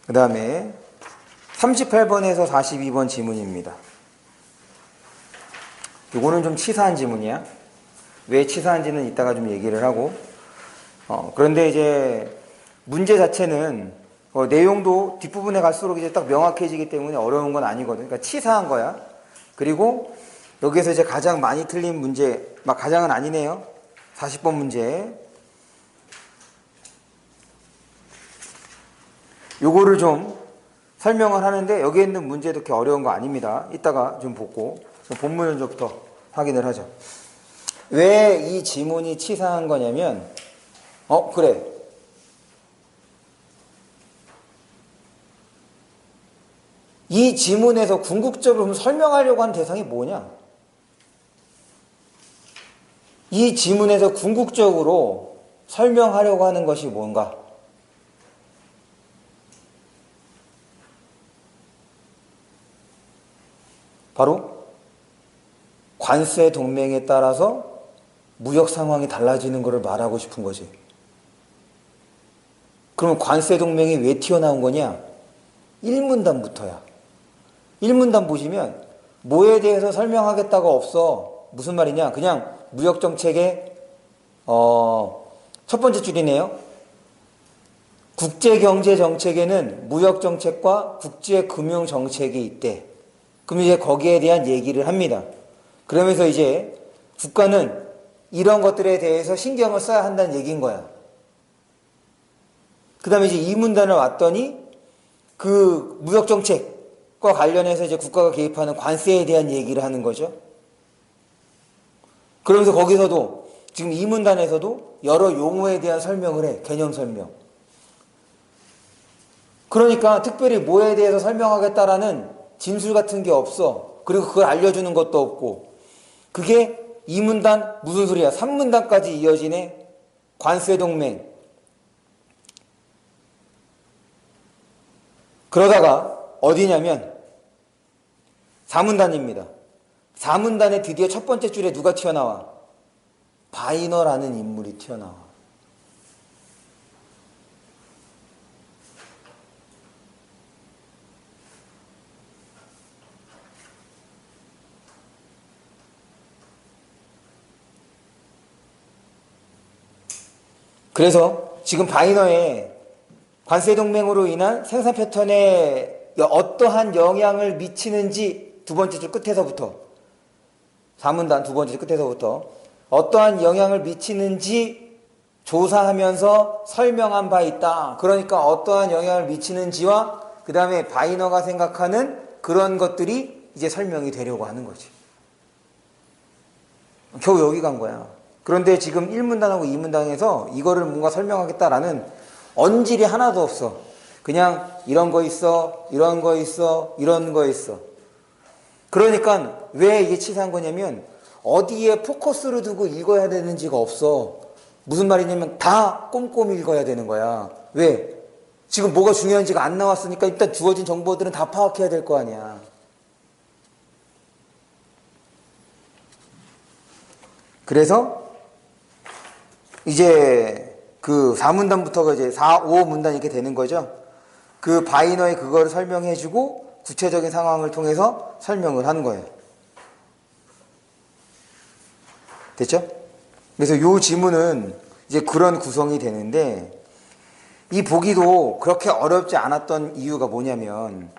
그 다음에 38번에서 42번 지문입니다. 이거는 좀 치사한 지문이야. 왜 치사한지는 이따가 좀 얘기를 하고 그런데 이제 문제 자체는 내용도 뒷부분에 갈수록 이제 딱 명확해지기 때문에 어려운 건 아니거든. 그러니까 치사한 거야. 그리고 여기에서 이제 가장 많이 틀린 문제, 가장은 아니네요. 40번 문제. 요거를 좀 설명을 하는데 여기에 있는 문제도 그렇게 어려운 거 아닙니다. 이따가 좀 보고 본문을 좀부터 확인을 하죠. 왜 이 지문이 치사한 거냐면, 그래. 이 지문에서 궁극적으로 설명하려고 하는 대상이 뭐냐? 이 지문에서 궁극적으로 설명하려고 하는 것이 뭔가? 바로 관세 동맹에 따라서 무역 상황이 달라지는 것을 말하고 싶은 거지. 그러면 관세 동맹이 왜 튀어나온 거냐? 1문단부터야. 1문단 보시면 뭐에 대해서 설명하겠다가 없어. 무슨 말이냐? 그냥 무역정책의 첫 번째 줄이네요. 국제경제정책에는 무역정책과 국제금융정책이 있대. 그럼 이제 거기에 대한 얘기를 합니다. 그러면서 이제 국가는 이런 것들에 대해서 신경을 써야 한다는 얘기인 거야. 그 다음에 이제 이 문단을 왔더니 그 무역정책과 관련해서 이제 국가가 개입하는 관세에 대한 얘기를 하는 거죠. 그러면서 거기서도 지금 이 문단에서도 여러 용어에 대한 설명을 해. 개념 설명. 그러니까 특별히 뭐에 대해서 설명하겠다라는 진술 같은 게 없어. 그리고 그걸 알려주는 것도 없고. 그게 2문단 무슨 소리야? 3문단까지 이어지네. 관세동맹. 그러다가 어디냐면 4문단입니다. 4문단에 드디어 첫 번째 줄에 누가 튀어나와? 바이너라는 인물이 튀어나와. 그래서 지금 바이너에 관세동맹으로 인한 생산 패턴에 어떠한 영향을 미치는지 두 번째 줄 끝에서부터 4문단 두 번째 줄 끝에서부터 어떠한 영향을 미치는지 조사하면서 설명한 바 있다. 그러니까 어떠한 영향을 미치는지와 그 다음에 바이너가 생각하는 그런 것들이 이제 설명이 되려고 하는 거지. 겨우 여기 간 거야. 그런데 지금 1문단하고 2문단에서 이거를 뭔가 설명하겠다라는 언질이 하나도 없어. 그냥 이런 거 있어, 이런 거 있어, 이런 거 있어. 그러니까 왜 이게 치사한 거냐면 어디에 포커스를 두고 읽어야 되는지가 없어. 무슨 말이냐면 다 꼼꼼히 읽어야 되는 거야. 왜? 지금 뭐가 중요한지가 안 나왔으니까 일단 주어진 정보들은 다 파악해야 될 거 아니야. 그래서 이제 그 4문단부터가 이제 4, 5문단 이렇게 되는 거죠. 그 바이너의 그거를 설명해주고 구체적인 상황을 통해서 설명을 하는 거예요. 됐죠? 그래서 이 지문은 이제 그런 구성이 되는데 이 보기도 그렇게 어렵지 않았던 이유가 뭐냐면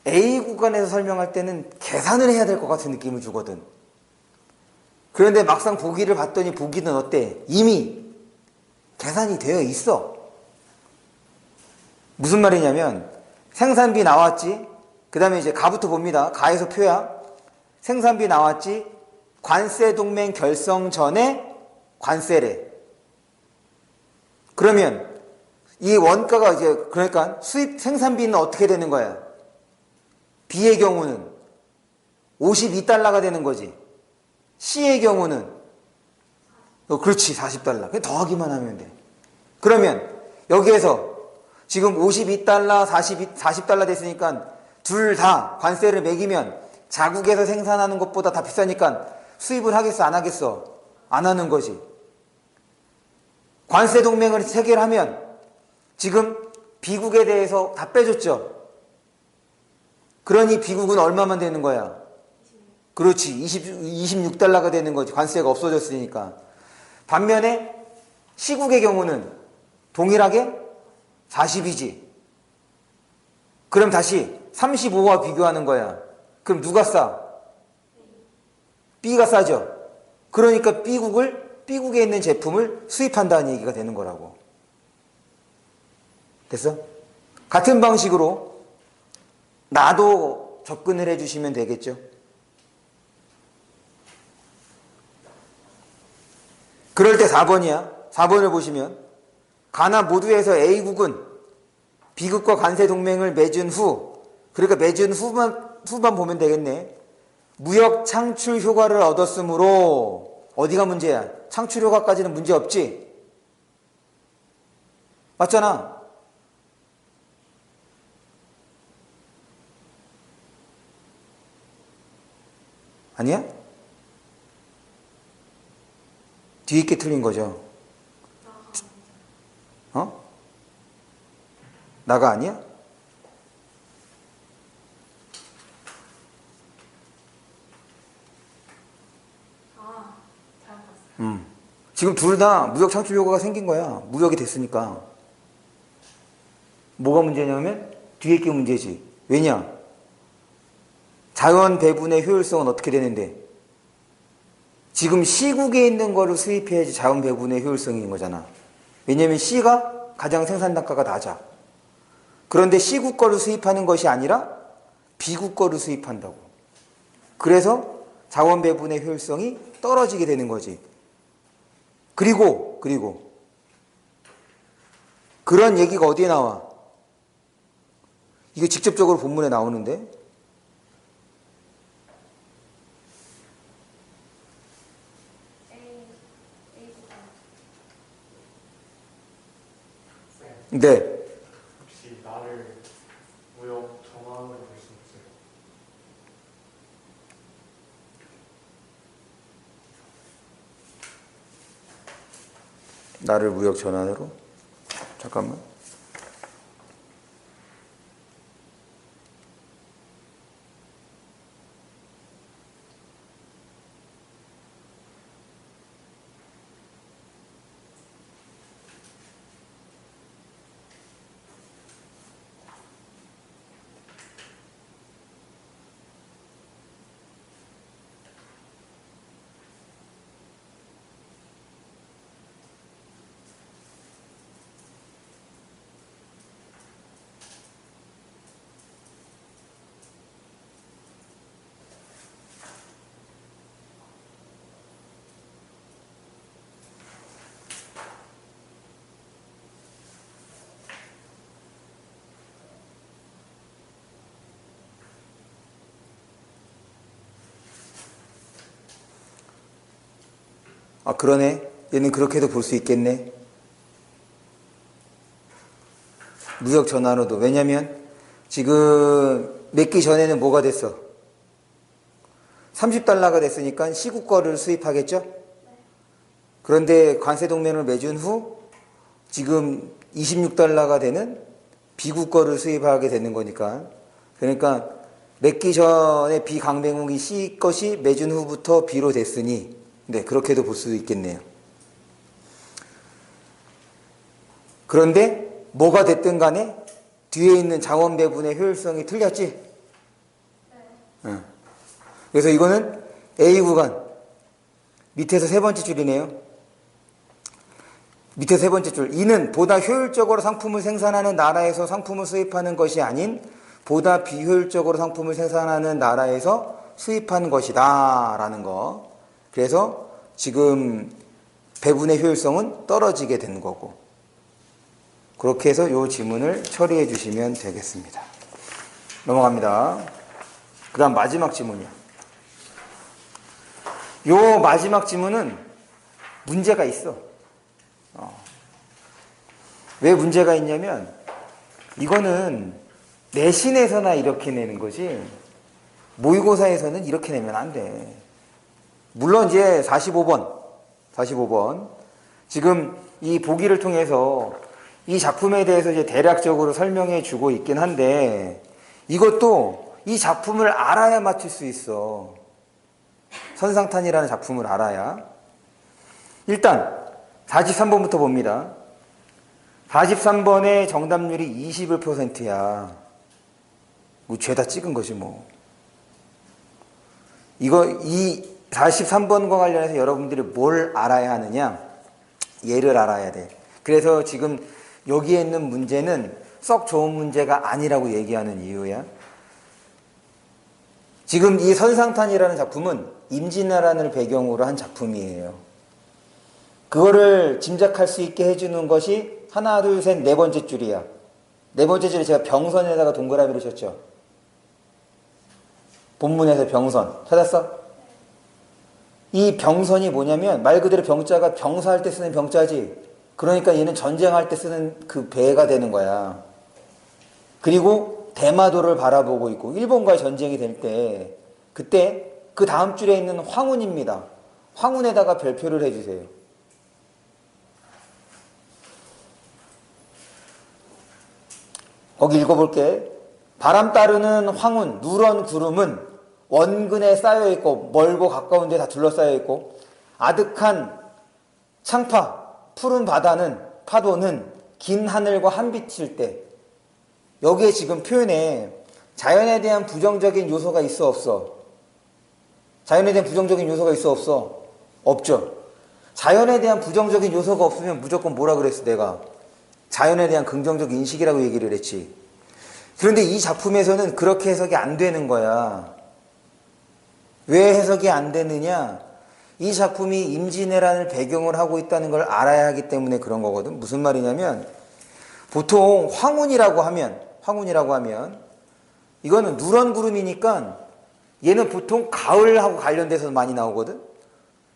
A 구간에서 설명할 때는 계산을 해야 될 것 같은 느낌을 주거든. 그런데 막상 보기를 봤더니 보기는 어때? 이미 계산이 되어 있어. 무슨 말이냐면 생산비 나왔지. 그 다음에 이제 가부터 봅니다. 가에서 표야. 생산비 나왔지. 관세동맹 결성 전에 관세래. 그러면 이 원가가 이제 그러니까 수입 생산비는 어떻게 되는 거야? B의 경우는 52달러가 되는 거지. C의 경우는 그렇지 40달러. 그냥 더하기만 하면 돼. 그러면 여기에서 지금 52달러 40달러 됐으니까 둘 다 관세를 매기면 자국에서 생산하는 것보다 다 비싸니까 수입을 하겠어 안 하겠어? 안 하는 거지. 관세 동맹을 체결하면 지금 B국에 대해서 다 빼줬죠. 그러니 B국은 얼마만 되는 거야? 그렇지 26달러가 되는 거지. 관세가 없어졌으니까. 반면에 C국의 경우는 동일하게 40이지. 그럼 다시 35와 비교하는 거야. 그럼 누가 싸? B가 싸죠. 그러니까 B국에 있는 제품을 수입한다는 얘기가 되는 거라고. 됐어? 같은 방식으로 나도 접근을 해주시면 되겠죠. 그럴 때 4번이야. 4번을 보시면 가나 모두에서 A국은 B국과 관세 동맹을 맺은 후, 그러니까 맺은 후만 보면 되겠네. 무역 창출 효과를 얻었으므로 어디가 문제야? 창출 효과까지는 문제 없지? 맞잖아. 아니야? 뒤에 게 틀린 거죠. 어? 나가 아니야? 잘 봤어요. 지금 둘 다 무역 창출 효과가 생긴 거야. 무역이 됐으니까. 뭐가 문제냐면 뒤에 게 문제지. 왜냐? 자원 배분의 효율성은 어떻게 되는데? 지금 C국에 있는 거를 수입해야지 자원 배분의 효율성이 있는 거잖아. 왜냐면 C가 가장 생산 단가가 낮아. 그런데 C국 거를 수입하는 것이 아니라 B국 거를 수입한다고. 그래서 자원 배분의 효율성이 떨어지게 되는 거지. 그리고 그런 얘기가 어디에 나와? 이거 직접적으로 본문에 나오는데 네. 혹시 나를 무역 전환으로 볼 수 있어요? 나를 무역 전환으로? 잠깐만. 아, 그러네. 얘는 그렇게도 볼 수 있겠네. 무역 전환으로도. 왜냐면 지금 맺기 전에는 뭐가 됐어? 30달러가 됐으니까 C국 거를 수입하겠죠? 그런데 관세 동맹을 맺은 후 지금 26달러가 되는 B국 거를 수입하게 되는 거니까. 그러니까 맺기 전에 B 강맹국이 C 것이 맺은 후부터 B로 됐으니 네, 그렇게도 볼 수 있겠네요. 그런데 뭐가 됐든 간에 뒤에 있는 자원 배분의 효율성이 틀렸지? 네. 그래서 이거는 A 구간 밑에서 세 번째 줄이네요. 밑에 세 번째 줄. 이는 보다 효율적으로 상품을 생산하는 나라에서 상품을 수입하는 것이 아닌 보다 비효율적으로 상품을 생산하는 나라에서 수입하는 것이다 라는 거. 그래서 지금 배분의 효율성은 떨어지게 된 거고. 그렇게 해서 이 지문을 처리해 주시면 되겠습니다. 넘어갑니다. 그 다음 마지막 지문이야. 이 마지막 지문은 문제가 있어. 왜 문제가 있냐면 이거는 내신에서나 이렇게 내는 거지 모의고사에서는 이렇게 내면 안 돼. 물론 이제 45번 지금 이 보기를 통해서 이 작품에 대해서 이제 대략적으로 설명해 주고 있긴 한데 이것도 이 작품을 알아야 맞출 수 있어. 선상탄이라는 작품을 알아야. 일단 43번부터 봅니다. 43번의 정답률이 21%야. 뭐 죄다 찍은 거지 뭐. 이 43번과 관련해서 여러분들이 뭘 알아야 하느냐? 얘를 알아야 돼. 그래서 지금 여기에 있는 문제는 썩 좋은 문제가 아니라고 얘기하는 이유야. 지금 이 선상탄이라는 작품은 임진왜란을 배경으로 한 작품이에요. 그거를 짐작할 수 있게 해주는 것이 하나, 둘, 셋, 네 번째 줄이야. 네 번째 줄에 제가 병선에다가 동그라미를 쳤죠. 본문에서 병선. 찾았어? 이 병선이 뭐냐면 말 그대로 병자가 병사할 때 쓰는 병자지. 그러니까 얘는 전쟁할 때 쓰는 그 배가 되는 거야. 그리고 대마도를 바라보고 있고 일본과의 전쟁이 될 때 그때 그 다음 줄에 있는 황운입니다. 황운에다가 별표를 해주세요. 거기 읽어볼게. 바람 따르는 황운, 누런 구름은 원근에 쌓여있고 멀고 가까운 데 다 둘러싸여 있고 아득한 창파, 푸른 바다는 파도는 긴 하늘과 한빛일 때 여기에 지금 표현에 자연에 대한 부정적인 요소가 있어 없어? 자연에 대한 부정적인 요소가 있어 없어? 없죠. 자연에 대한 부정적인 요소가 없으면 무조건 뭐라 그랬어 내가? 자연에 대한 긍정적 인식이라고 얘기를 했지. 그런데 이 작품에서는 그렇게 해석이 안 되는 거야. 왜 해석이 안 되느냐? 이 작품이 임진왜란을 배경을 하고 있다는 걸 알아야 하기 때문에 그런 거거든. 무슨 말이냐면 보통 황운이라고 하면 이거는 누런 구름이니까 얘는 보통 가을하고 관련돼서 많이 나오거든.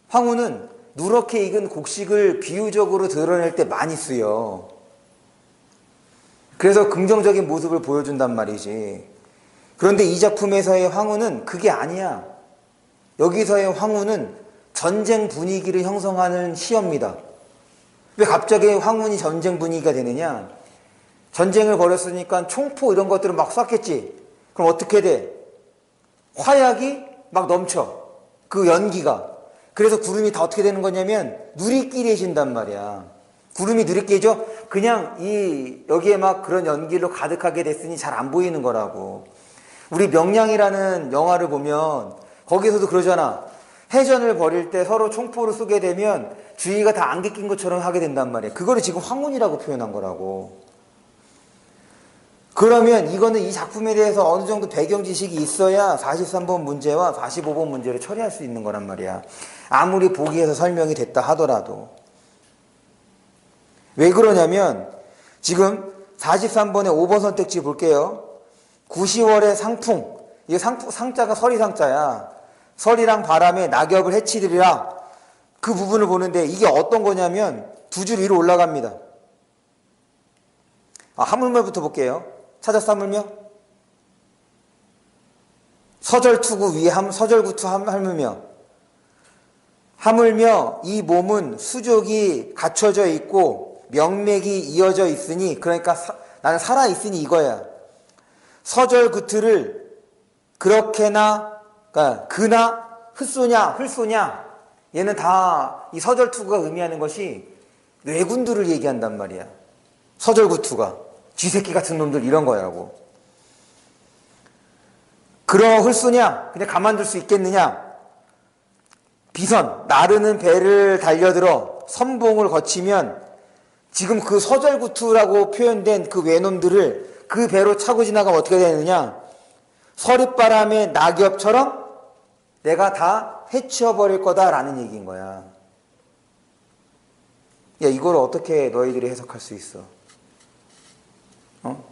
황운은 누렇게 익은 곡식을 비유적으로 드러낼 때 많이 쓰여. 그래서 긍정적인 모습을 보여준단 말이지. 그런데 이 작품에서의 황운은 그게 아니야. 여기서의 황운은 전쟁 분위기를 형성하는 시입니다. 왜 갑자기 황운이 전쟁 분위기가 되느냐? 전쟁을 벌였으니까 총포 이런 것들을 막 쐈겠지. 그럼 어떻게 돼? 화약이 막 넘쳐. 그 연기가. 그래서 구름이 다 어떻게 되는 거냐면 누리끼리해진단 말이야. 구름이 누리끼리죠? 그냥 여기에 막 그런 연기로 가득하게 됐으니 잘 안 보이는 거라고. 우리 명량이라는 영화를 보면 거기서도 그러잖아. 해전을 벌일 때 서로 총포를 쏘게 되면 주위가 다 안개 낀 것처럼 하게 된단 말이야. 그거를 지금 황운이라고 표현한 거라고. 그러면 이거는 이 작품에 대해서 어느 정도 배경 지식이 있어야 43번 문제와 45번 문제를 처리할 수 있는 거란 말이야. 아무리 보기에서 설명이 됐다 하더라도. 왜 그러냐면 지금 43번에 5번 선택지 볼게요. 9시월의 상풍. 이게 상자가 서리 상자야. 서리랑 바람에 낙엽을 해치리라. 그 부분을 보는데 이게 어떤 거냐면 두 줄 위로 올라갑니다. 하물며부터 볼게요. 찾았어, 하물며? 서절투구 위에 서절구투 하물며. 하물며 이 몸은 수족이 갖춰져 있고 명맥이 이어져 있으니, 그러니까 나는 살아있으니 이거야. 서절구투를 그렇게나, 그러니까 그나 흩소냐 흘소냐, 얘는 다 이 서절투구가 의미하는 것이 왜군들을 얘기한단 말이야. 서절구투가 쥐새끼 같은 놈들 이런 거라고. 그러 흘소냐, 그냥 가만둘 수 있겠느냐. 비선 나르는 배를 달려들어 선봉을 거치면 지금 그 서절구투라고 표현된 그 외놈들을 그 배로 차고 지나가면 어떻게 되느냐. 서릿바람의 낙엽처럼 내가 다 해치워버릴 거다라는 얘기인 거야. 야, 이걸 어떻게 너희들이 해석할 수 있어?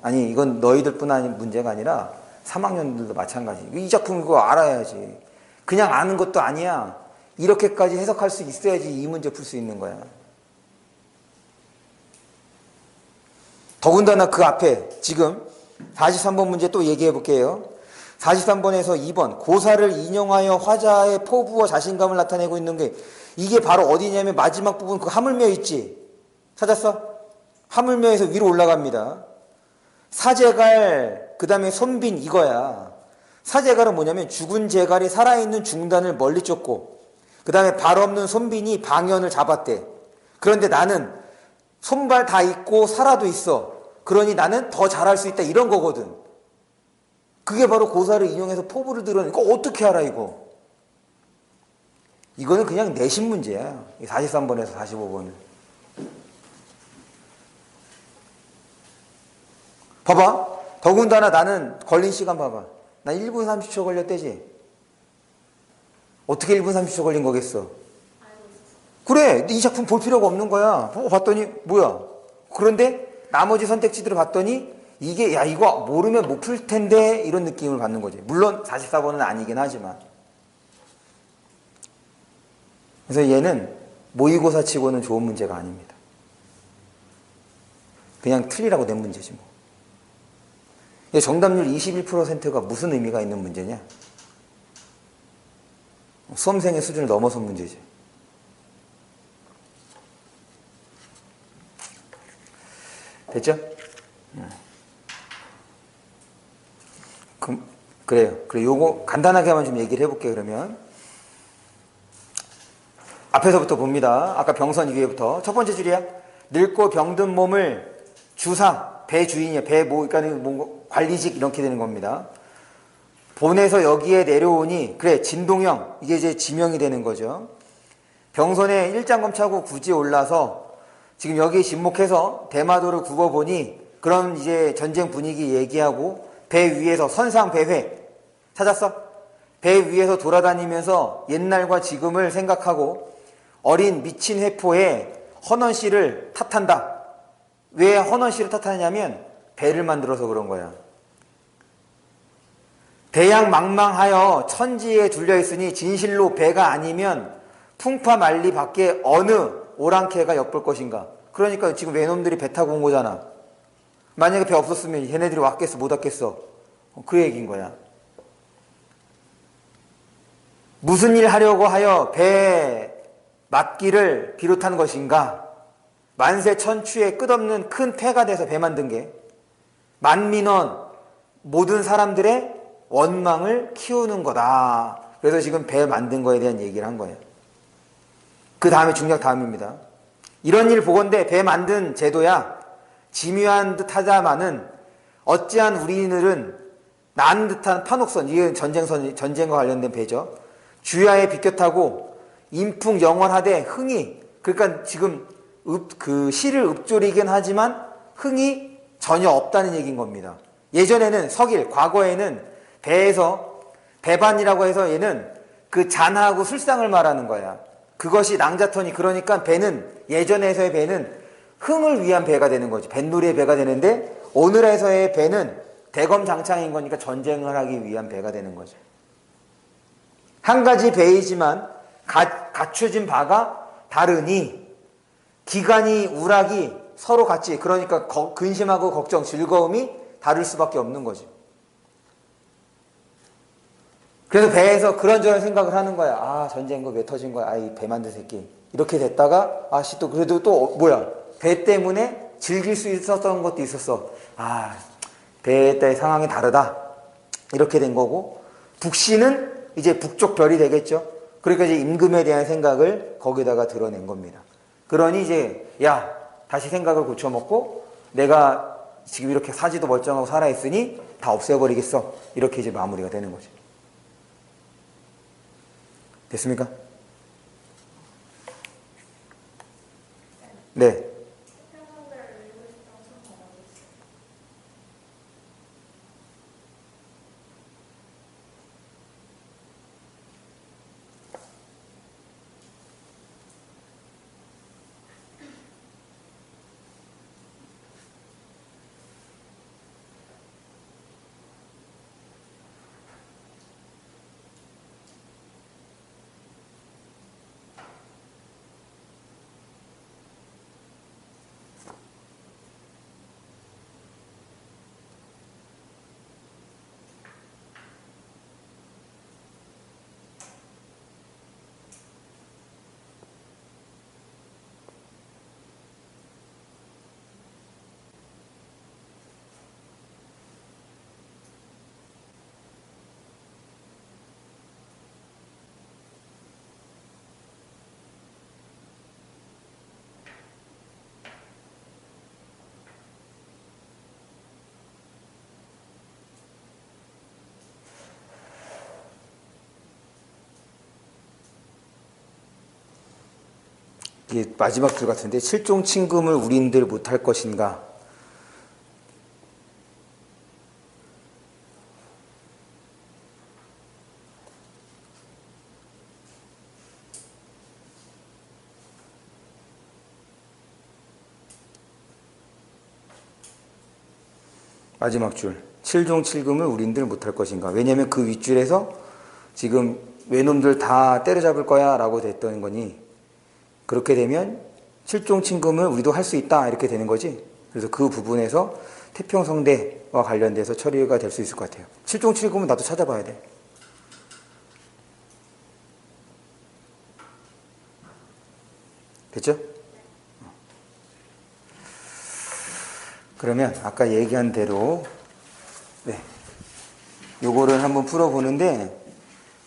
아니, 이건 너희들뿐 아닌 문제가 아니라 3학년들도 마찬가지. 이 작품 그거 알아야지. 그냥 아는 것도 아니야. 이렇게까지 해석할 수 있어야지 이 문제 풀 수 있는 거야. 더군다나 그 앞에 지금 43번 문제 또 얘기해 볼게요. 43번에서 2번 고사를 인용하여 화자의 포부와 자신감을 나타내고 있는 게 이게 바로 어디냐면 마지막 부분 그 하물며 있지. 찾았어? 하물며에서 위로 올라갑니다. 사제갈 그 다음에 손빈 이거야. 사제갈은 뭐냐면 죽은 제갈이 살아있는 중단을 멀리 쫓고 그 다음에 발 없는 손빈이 방연을 잡았대. 그런데 나는 손발 다 있고 살아도 있어. 그러니 나는 더 잘할 수 있다 이런 거거든. 그게 바로 고사를 인용해서 포부를 드러내니까 어떻게 알아 이거. 이거는 그냥 내신 문제야. 43번에서 45번은. 봐봐. 더군다나 나는 걸린 시간 봐봐. 나 1분 30초 걸렸대지. 어떻게 1분 30초 걸린 거겠어? 그래, 이 작품 볼 필요가 없는 거야. 보고 봤더니 뭐야. 그런데 나머지 선택지들을 봤더니 이게 야 이거 모르면 못 풀 텐데 이런 느낌을 받는 거지. 물론 44번은 아니긴 하지만. 그래서 얘는 모의고사 치고는 좋은 문제가 아닙니다. 그냥 틀리라고 낸 문제지 뭐. 정답률 21%가 무슨 의미가 있는 문제냐? 수험생의 수준을 넘어선 문제지. 됐죠? 그래요. 그래, 요거 간단하게만 좀 얘기를 해볼게요, 그러면. 앞에서부터 봅니다. 아까 병선 위에부터. 첫 번째 줄이야. 늙고 병든 몸을 주상, 배 주인이야. 배 그러니까 뭐 관리직 이렇게 되는 겁니다. 본에서 여기에 내려오니, 그래, 진동형. 이게 이제 지명이 되는 거죠. 병선에 일장검 차고 굳이 올라서 지금 여기 진목해서 대마도를 굽어보니 그런 이제 전쟁 분위기 얘기하고 배 위에서 선상 배회 찾았어? 배 위에서 돌아다니면서 옛날과 지금을 생각하고 어린 미친 회포에 헌원 씨를 탓한다. 왜 헌원 씨를 탓하냐면 배를 만들어서 그런 거야. 대양망망하여 천지에 둘려있으니 진실로 배가 아니면 풍파만리 밖에 어느 오랑캐가 엿볼 것인가. 그러니까 지금 외놈들이 배 타고 온 거잖아. 만약에 배 없었으면 얘네들이 왔겠어 못 왔겠어. 그 얘기인 거야. 무슨 일 하려고 하여 배 맞기를 비롯한 것인가. 만세 천추에 끝없는 큰 폐가 돼서 배 만든 게 만민원 모든 사람들의 원망을 키우는 거다. 그래서 지금 배 만든 거에 대한 얘기를 한 거예요. 그 다음에 중력 다음입니다. 이런 일 보건대 배 만든 제도야 지묘한 듯 하자마는 어찌한 우리들은 난 듯한 판옥선, 이게 전쟁과 관련된 배죠. 주야에 비껴타고 인풍 영원하되 흥이, 그러니까 지금 그 시를 읊조리긴 하지만 흥이 전혀 없다는 얘기인 겁니다. 예전에는 서길, 과거에는 배에서 배반이라고 해서 얘는 그 잔하고 술상을 말하는 거야. 그것이 낭자터니, 그러니까 배는, 예전에서의 배는 흥을 위한 배가 되는 거지. 뱃놀이의 배가 되는데 오늘에서의 배는 대검장창인 거니까 전쟁을 하기 위한 배가 되는 거죠. 한 가지 배이지만 갖춰진 바가 다르니 기간이 우락이 서로 같지. 그러니까 근심하고 걱정, 즐거움이 다를 수밖에 없는 거지. 그래서 배에서 그런저런 생각을 하는 거야. 아, 전쟁 거 왜 터진 거야? 아, 이 배 만든 새끼. 이렇게 됐다가 아씨 또 그래도 또 뭐야? 배 때문에 즐길 수 있었던 것도 있었어. 아, 배 때의 상황이 다르다. 이렇게 된 거고, 북시는 이제 북쪽 별이 되겠죠. 그러니까 이제 임금에 대한 생각을 거기다가 드러낸 겁니다. 그러니 이제 야, 다시 생각을 고쳐먹고 내가 지금 이렇게 사지도 멀쩡하고 살아있으니 다 없애버리겠어. 이렇게 이제 마무리가 되는 거죠. 됐습니까? 네. 이게 마지막 줄 같은데, 칠종 칭금을 우린들 못할 것인가. 마지막 줄. 7종 7금을 우린들 못할 것인가. 왜냐면 그 윗줄에서 지금 외놈들 다 때려잡을 거야 라고 됐던 거니, 그렇게 되면 7종 7금을 우리도 할 수 있다 이렇게 되는 거지. 그래서 그 부분에서 태평성대와 관련돼서 처리가 될 수 있을 것 같아요. 7종 7금은 나도 찾아봐야 돼. 됐죠? 그러면 아까 얘기한 대로 네, 요거를 한번 풀어보는데,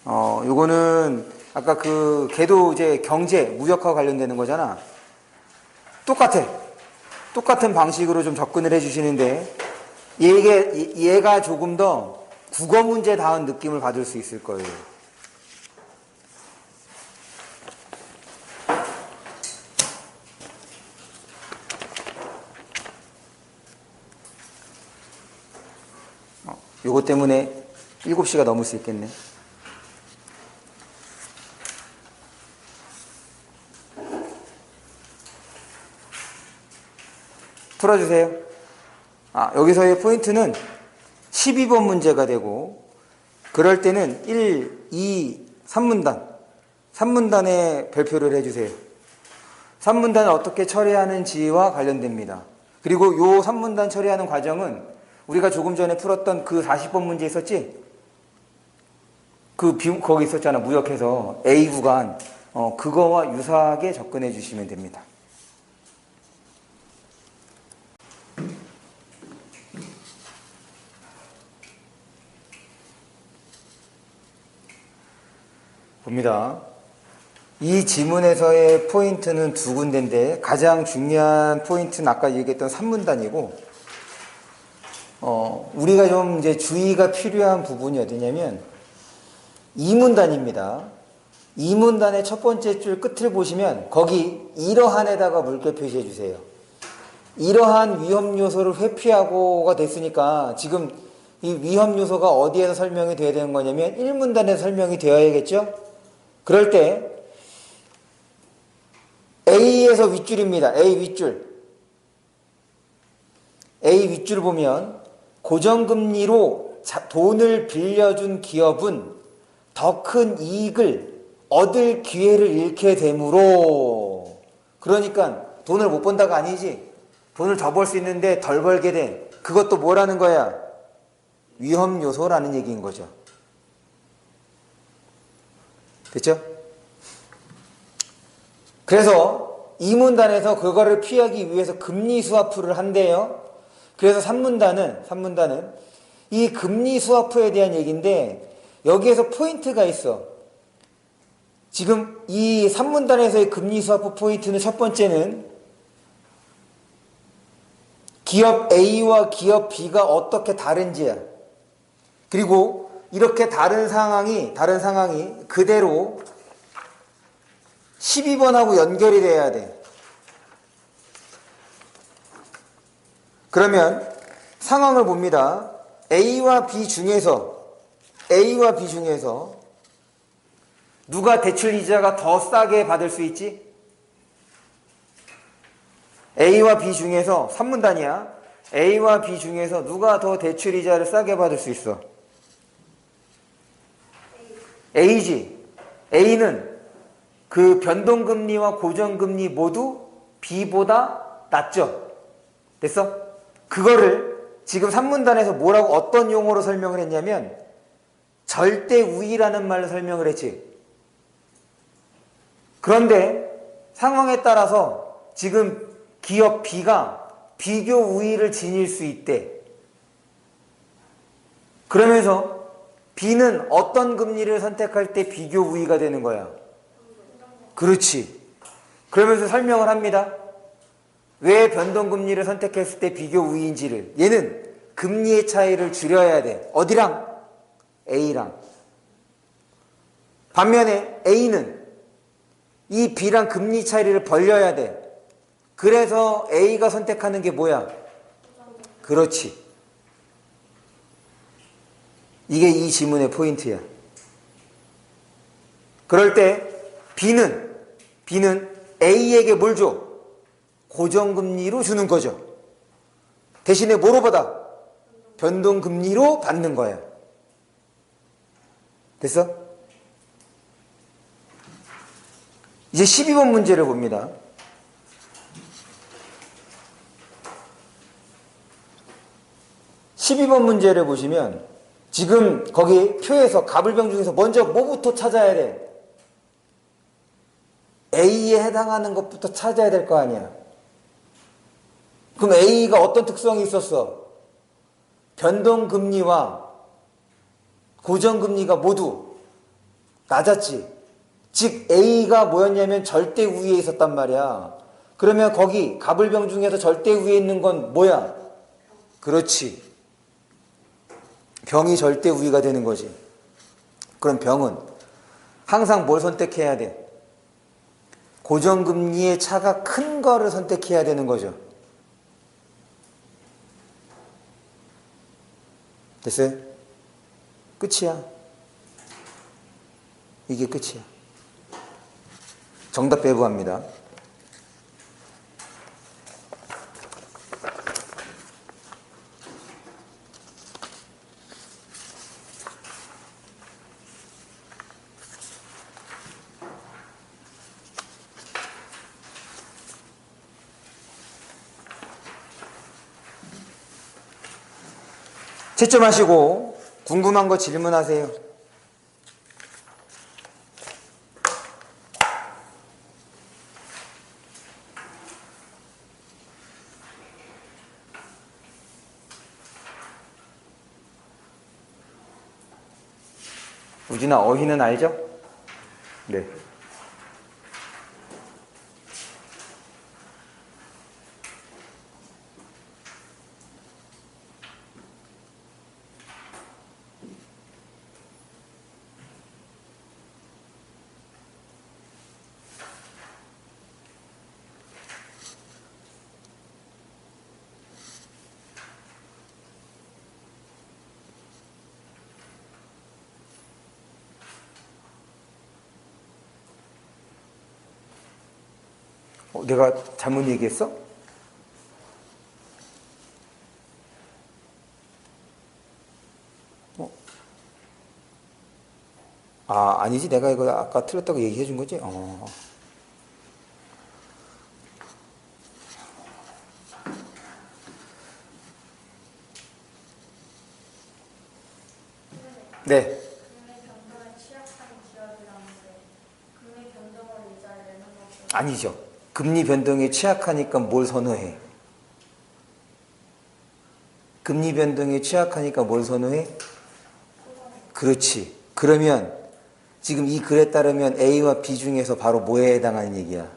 요거는 아까 그 걔도 이제 경제, 무역과 관련되는 거잖아. 똑같은 방식으로 좀 접근을 해주시는데, 얘가 조금 더 국어 문제 다운 느낌을 받을 수 있을 거예요. 요거 때문에 7시가 넘을 수 있겠네. 풀어주세요. 여기서의 포인트는 12번 문제가 되고, 그럴 때는 1, 2, 3문단에 별표를 해주세요. 3문단을 어떻게 처리하는지와 관련됩니다. 그리고 요 3문단 처리하는 과정은 우리가 조금 전에 풀었던 그 40번 문제 있었지? 거기 있었잖아. 무역해서 A 구간. 그거와 유사하게 접근해 주시면 됩니다. 봅니다. 이 지문에서의 포인트는 두 군데인데, 가장 중요한 포인트는 아까 얘기했던 3문단이고, 우리가 좀 이제 주의가 필요한 부분이 어디냐면 2문단입니다. 2문단의 첫 번째 줄 끝을 보시면 거기 이러한에다가 물결 표시해 주세요. 이러한 위험 요소를 회피하고가 됐으니까 지금 이 위험 요소가 어디에서 설명이 돼야 되는 거냐면 1문단에서 설명이 되어야겠죠? 그럴 때 A에서 윗줄입니다. A 윗줄. A 윗줄 보면 고정금리로 돈을 빌려준 기업은 더 큰 이익을 얻을 기회를 잃게 되므로, 그러니까 돈을 못 번다가 아니지. 돈을 더 벌 수 있는데 덜 벌게 돼. 그것도 뭐라는 거야? 위험 요소라는 얘기인 거죠. 됐죠? 그래서 이 문단에서 그거를 피하기 위해서 금리 스와프를 한대요. 그래서 3문단은 이 금리 스와프에 대한 얘기인데, 여기에서 포인트가 있어. 지금 이 3문단에서의 금리 스와프 포인트는 첫 번째는 기업 A와 기업 B가 어떻게 다른지야. 그리고 이렇게 다른 상황이 그대로 12번하고 연결이 돼야 돼. 그러면 상황을 봅니다. A와 B 중에서 누가 대출 이자가 더 싸게 받을 수 있지? A와 B 중에서 3문단이야. A와 B 중에서 누가 더 대출 이자를 싸게 받을 수 있어? A지. A는 그 변동금리와 고정금리 모두 B보다 낮죠? 됐어? 그거를 지금 3문단에서 뭐라고 어떤 용어로 설명을 했냐면 절대 우위라는 말로 설명을 했지. 그런데 상황에 따라서 지금 기업 B가 비교 우위를 지닐 수 있대. 그러면서 B는 어떤 금리를 선택할 때 비교 우위가 되는 거야? 그렇지. 그러면서 설명을 합니다. 왜 변동금리를 선택했을 때 비교 우위인지를. 얘는 금리의 차이를 줄여야 돼. 어디랑? A랑. 반면에 A는 이 B랑 금리 차이를 벌려야 돼. 그래서 A가 선택하는 게 뭐야? 그렇지. 이게 이 지문의 포인트야. 그럴 때 B는 A에게 뭘 줘? 고정금리로 주는 거죠. 대신에 뭐로 받아? 변동금리로 받는 거예요. 됐어? 이제 12번 문제를 봅니다. 12번 문제를 보시면 지금 거기 표에서 갑을병 중에서 먼저 뭐부터 찾아야 돼? A에 해당하는 것부터 찾아야 될 거 아니야. 그럼 A가 어떤 특성이 있었어? 변동금리와 고정금리가 모두 낮았지. 즉 A가 뭐였냐면 절대 우위에 있었단 말이야. 그러면 거기 갑을병 중에서 절대 우위에 있는 건 뭐야? 그렇지. 병이 절대 우위가 되는 거지. 그럼 병은 항상 뭘 선택해야 돼? 고정금리의 차가 큰 거를 선택해야 되는 거죠. 됐어요? 끝이야. 이게 끝이야. 정답 배부합니다. 채점하시고 궁금한 거 질문하세요. 우진아, 어휘는 알죠? 네. 내가 잘못 얘기했어? 아니지. 내가 이거 아까 틀렸다고 얘기해 준 거지? 네. 금리 변동에 취약한 기업이라는데 금리 변동으로 이자를 내는 것은 아니죠. 금리 변동에 취약하니까 뭘 선호해? 금리 변동에 취약하니까 뭘 선호해? 그렇지. 그러면 지금 이 글에 따르면 A와 B 중에서 바로 뭐에 해당하는 얘기야?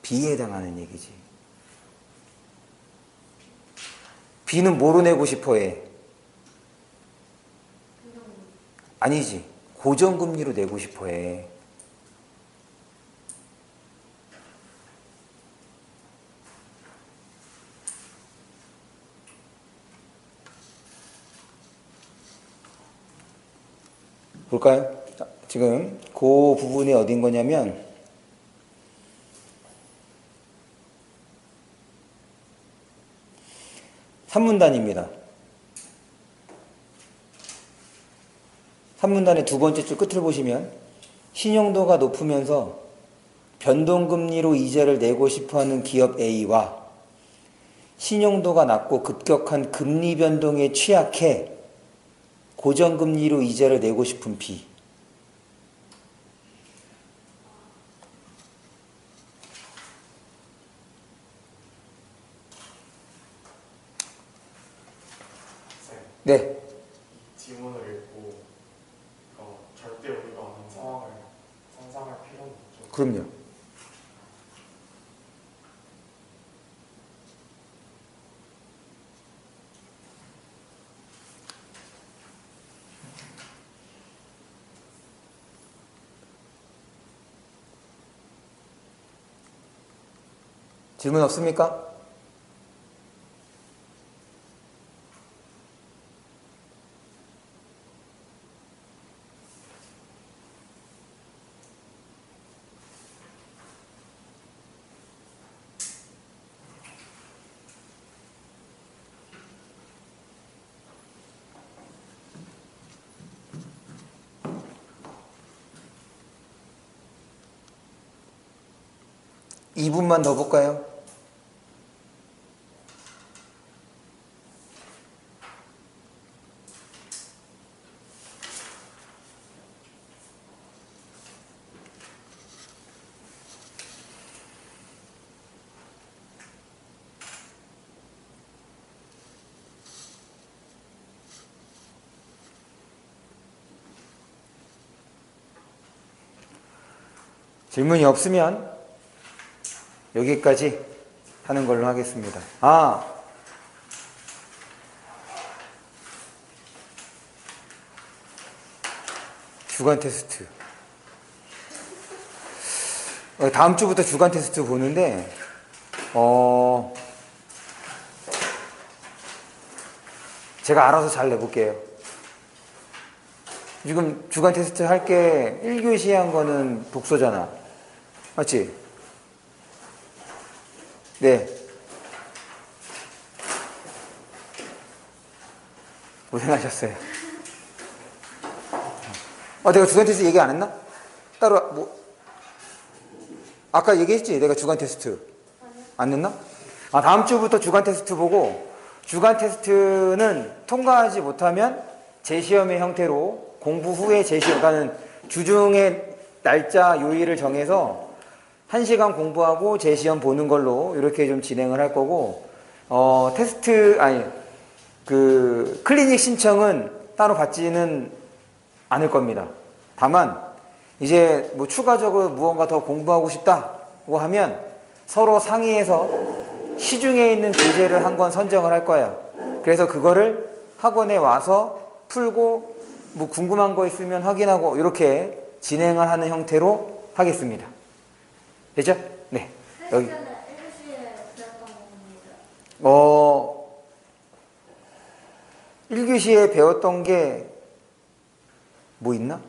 B에 해당하는 얘기지. B는 뭐로 내고 싶어 해? 아니지. 고정금리로 내고 싶어 해. 볼까요? 자, 지금 그 부분이 어딘 거냐면 3문단입니다. 3문단의 두 번째 줄 끝을 보시면 신용도가 높으면서 변동금리로 이자를 내고 싶어하는 기업 A와 신용도가 낮고 급격한 금리 변동에 취약해 고정금리로 이자를 내고 싶은 B. 네. 지문을 읽고 절대 우리가 아는 상황을 상상할 필요는 없죠. 그럼요. 질문 없습니까? 2분만 더 볼까요? 질문이 없으면 여기까지 하는 걸로 하겠습니다. 주간 테스트. 다음 주부터 주간 테스트 보는데, 제가 알아서 잘 내볼게요. 지금 주간 테스트 할 게 1교시에 한 거는 독서잖아. 맞지? 네. 고생하셨어요. 내가 주간 테스트 얘기 안 했나? 따로, 아까 얘기했지? 내가 주간 테스트. 안 했나? 다음 주부터 주간 테스트 보고, 주간 테스트는 통과하지 못하면 재시험의 형태로 공부 후에 재시험, 그러니까 주중에 날짜 요일을 정해서 1시간 공부하고 재시험 보는 걸로 이렇게 좀 진행을 할 거고, 클리닉 신청은 따로 받지는 않을 겁니다. 다만, 이제 뭐 추가적으로 무언가 더 공부하고 싶다고 하면 서로 상의해서 시중에 있는 교재를 한 권 선정을 할 거예요. 그래서 그거를 학원에 와서 풀고 뭐 궁금한 거 있으면 확인하고 이렇게 진행을 하는 형태로 하겠습니다. 됐죠? 네. 여기. 1교시에 배웠던 거 봅니다. 1교시에 배웠던 게 뭐 있나?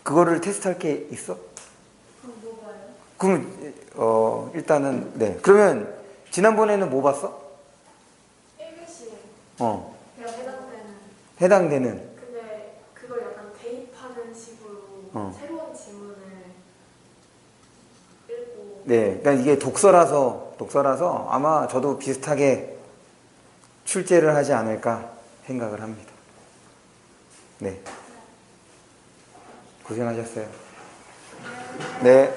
그거를 테스트할 게 있어? 그럼 뭐 봐요? 그럼 일단은 네. 그러면 지난번에는 뭐 봤어? 1교시 어. 해당되는. 해당되는. 근데 그걸 약간 대입하는 식으로 새로운 지문을 읽고. 네. 그러니까 이게 독서라서 아마 저도 비슷하게 출제를 하지 않을까 생각을 합니다. 네. 고생하셨어요. 네.